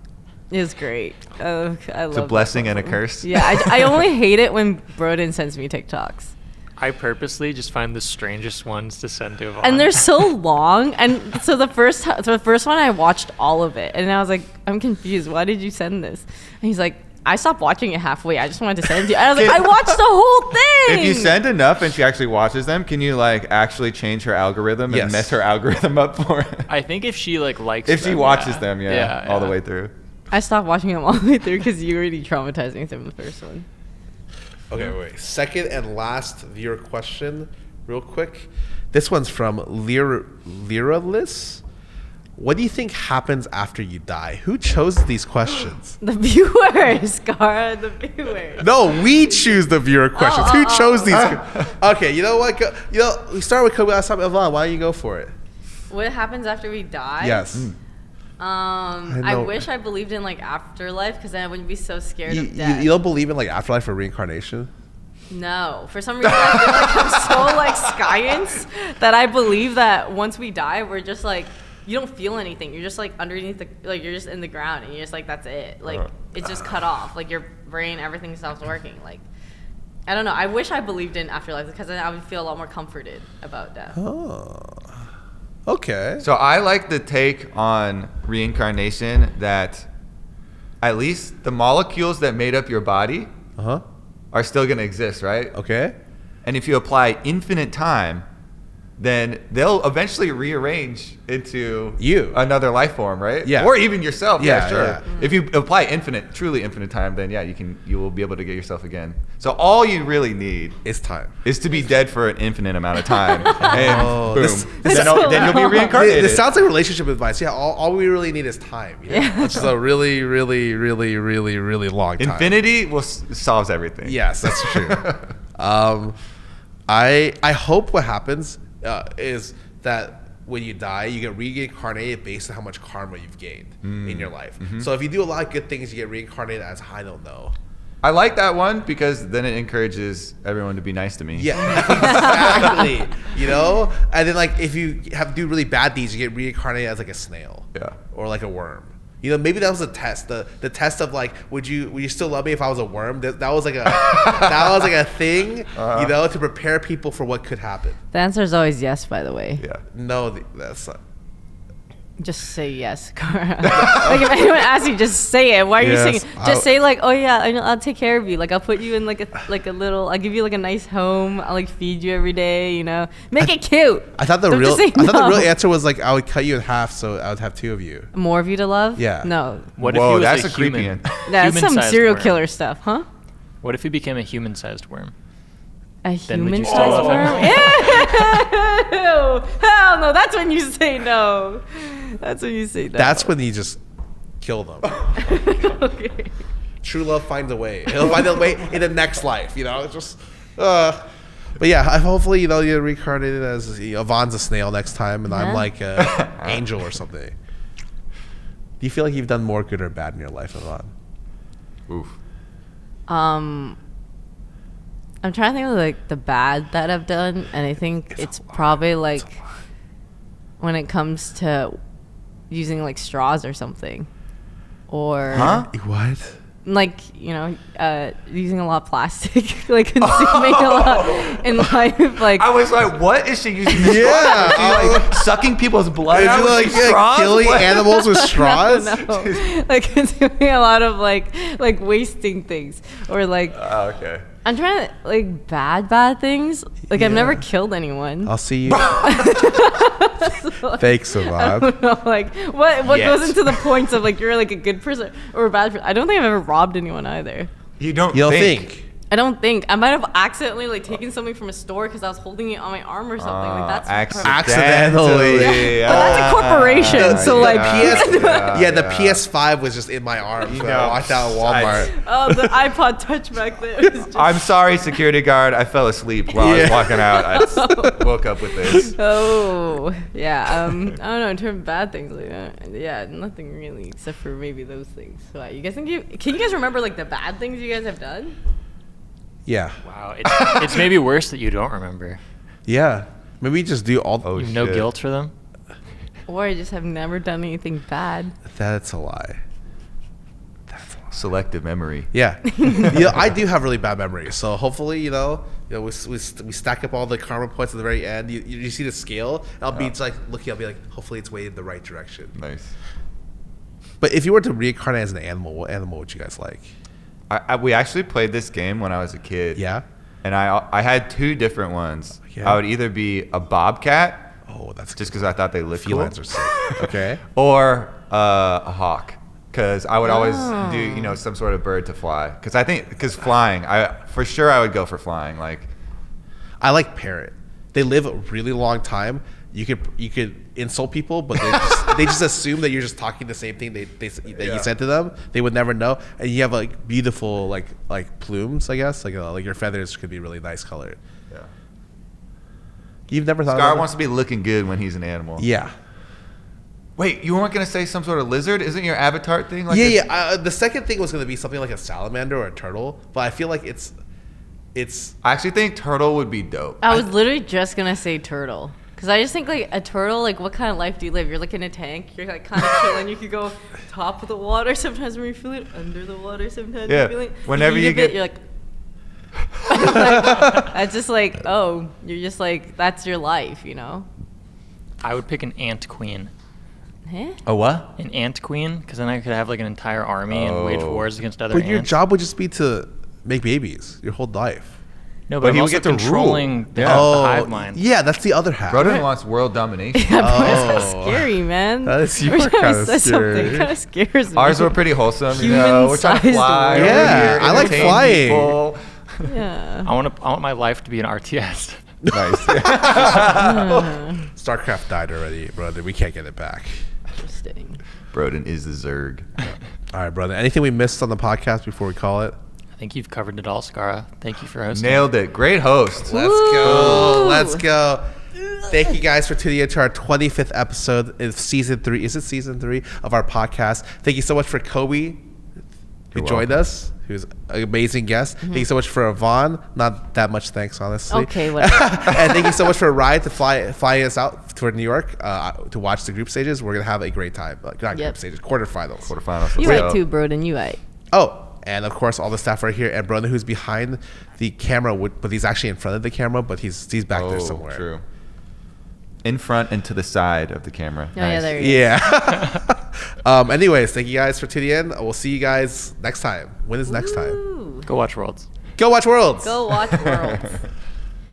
It's great. I love It's a blessing and a curse. Yeah, I only hate it when Broden sends me TikToks. I purposely just find the strangest ones to send to Yvonne. And they're so long. And so the first one, I watched all of it. And I was like, I'm confused. Why did you send this? And he's like, I stopped watching it halfway. I just wanted to send it to you. And I was like, I watched the whole thing. If you send enough and she actually watches them, can you like actually change her algorithm and mess her algorithm up for her? I think if she likes if them, she watches them, all the way through. I stopped watching them all the way through because you already traumatized me from the first one. Okay, wait. Second and last viewer question, real quick. This one's from Liralis. What do you think happens after you die? Who chose these questions? The viewers, Scarra, the viewers. No, we choose the viewer questions. Who chose these? Okay, you know what? We started with Kobe last time. Yvonne, why don't you go for it? What happens after we die? Yes. I wish I believed in like afterlife because then I wouldn't be so scared of death. You don't believe in like afterlife or reincarnation? No, for some reason I feel like I'm so like science that I believe that once we die, we're just like, you don't feel anything. You're just like underneath you're just in the ground and you're just like, that's it. Like it's just cut off. Like your brain, everything stops working. Like I don't know. I wish I believed in afterlife because then I would feel a lot more comforted about death. Oh. Okay. So I like the take on reincarnation that at least the molecules that made up your body are still going to exist, right? Okay. And if you apply infinite time, then they'll eventually rearrange into another life form, right? Yeah. Or even yourself. Yeah, sure. Yeah. If you apply truly infinite time, then you will be able to get yourself again. So all you really need is time. Is to be dead for an infinite amount of time. And boom. Then you'll be reincarnated. This sounds like relationship advice. Yeah, all we really need is time. You know? Which is a really, really, really, really, really long time. Infinity solves everything. Yes, that's true. I hope what happens is that when you die, you get reincarnated based on how much karma you've gained in your life. So if you do a lot of good things, you get reincarnated as I don't know. I like that one because then it encourages everyone to be nice to me. Yeah, exactly. You know, and then like if you do really bad deeds, you get reincarnated as like a snail. Yeah. Or like a worm. You know, maybe that was a test. The test of like, would you still love me if I was a worm? That was like a thing. You know, to prepare people for what could happen. The answer is always yes, by the way. Yeah. No, that's not. Just say yes, Scarra. Like if anyone asks you, just say it. Why are you saying it? Just say like, oh yeah, I'll take care of you. Like I'll put you in like a little. I'll give you like a nice home. I'll like feed you every day. You know, make it cute. I thought the Don't real just say no. answer was like I would cut you in half, so I would have 2 of you. More of you to love? Yeah. No. What if he was that's a a creepy human? one. That's some human-sized serial worm? killer stuff, huh? What if he became a human-sized worm? A Then would you human-sized still love worm? him? Ew! Hell no! That's when you say no. That's when you say no. That's when you just kill them. Okay. True love finds a way. He'll find a way in the next life. You know, it's just. But yeah, hopefully you get reincarnated as Yvonne's a snail next time, and I'm like an angel or something. Do you feel like you've done more good or bad in your life, Yvonne? Oof. I'm trying to think of like the bad that I've done, and I think it's probably like when it comes to using like straws or something, or What? like using a lot of plastic, like consuming a lot in life. Like I was like, what is she using this Yeah. for? Is she like sucking people's blood Is out it with like these straws? killing What? animals with straws? no, like consuming a lot of like wasting things, or like Oh, okay. I'm trying to like bad things. Like I've never killed anyone. I'll see you. Thanks, I Yvonne. don't know, like what Yes. goes into the points of like you're like a good person or a bad person. I don't think I've ever robbed anyone either. You don't think? I don't think. I might have accidentally like taken something from a store because I was holding it on my arm or something. Like that's Accidentally. But that's a corporation, so like The PS5 was just in my arm. So I walked out of Walmart. oh, the iPod Touch back there. Was just, I'm sorry, security guard. I fell asleep while I was walking out. I woke up with this. oh yeah. I don't know. In terms of bad things, like nothing really except for maybe those things. So you guys can you guys remember like the bad things you guys have done? Yeah. Wow, it's maybe worse that you don't remember. Yeah. Maybe just do all. Oh, You have no shit. guilt for them. Or I just have never done anything bad. That's a lie. Selective memory. Yeah. I do have really bad memories. So hopefully, we stack up all the karma points at the very end. You see the scale. I'll be just like looking. I'll be like, hopefully it's weighted the right direction. Nice. But if you were to reincarnate as an animal, what animal would you guys like? We actually played this game when I was a kid. Yeah. And I had 2 different ones. Yeah. I would either be a bobcat, Oh, that's just because I thought they looked cool, felines are sick. Okay. or a hawk, because I would always do some sort of bird to fly. Because flying, for sure I would go for flying. Like, I like parrot. They live a really long time. You could insult people, but they just assume that you're just talking the same thing that you said to them. They would never know. And you have like beautiful like plumes, I guess. Like your feathers could be really nice colored. yeah. You've never thought Scar about wants to be looking good when he's an animal. Yeah. Wait, you weren't gonna say some sort of lizard? Isn't your avatar thing like? The second thing was gonna be something like a salamander or a turtle, but I feel like it's. I actually think turtle would be dope. I was literally just gonna say turtle. Because I just think like a turtle, like what kind of life do you live? You're like in a tank, you're like kind of chilling. You could go top of the water sometimes when you feel it, under the water sometimes Yeah, you feel it. whenever you eat a get- bit, you're like, that's just like, oh, you're just like, that's your life, I would pick an ant queen. Huh? A what? An ant queen, because then I could have like an entire army and wage Oh. wars against other But ants. your job would just be to make babies your whole life. No, But but he I'm would also get to rule. controlling the Yeah. hive mind. Yeah, that's the other half. Broden wants world domination. Yeah, but it's kind of Oh. scary, man. That is Every super time I kinda say something, scary. it kind of scares me. Ours were pretty wholesome. We're trying to Human-sized fly. world. over Yeah, here, I like entertain flying. people. Yeah. I want my life to be an RTS. Nice. StarCraft died already, brother. We can't get it back. Interesting. Broden is the Zerg. All right, brother. Anything we missed on the podcast before we call it? I think you've covered it all, Scarra. Thank you for hosting. Nailed it. Great host. Let's go. Woo! Let's go. Thank you guys for tuning into our 25th episode of season 3. Is it season 3 of our podcast? Thank you so much for Kobe, who You're joined welcome. us, who's an amazing guest. Thank you so much for Yvonne. Not that much thanks, honestly. Okay, whatever. And thank you so much for Riot to fly us out to New York to watch the group stages. We're gonna have a great time. Not group stages, quarterfinals. Quarterfinals. You Let's right go. too, Broden. You right. Oh, and of course all the staff right here, and Brother who's behind the camera, but he's actually in front of the camera, but he's back there somewhere. True. In front and to the side of the camera. Oh, yeah, there you Yeah. Anyways, thank you guys for tuning in. We'll see you guys next time. When is next time? Ooh. Go watch Worlds. Go watch Worlds. Go watch Worlds.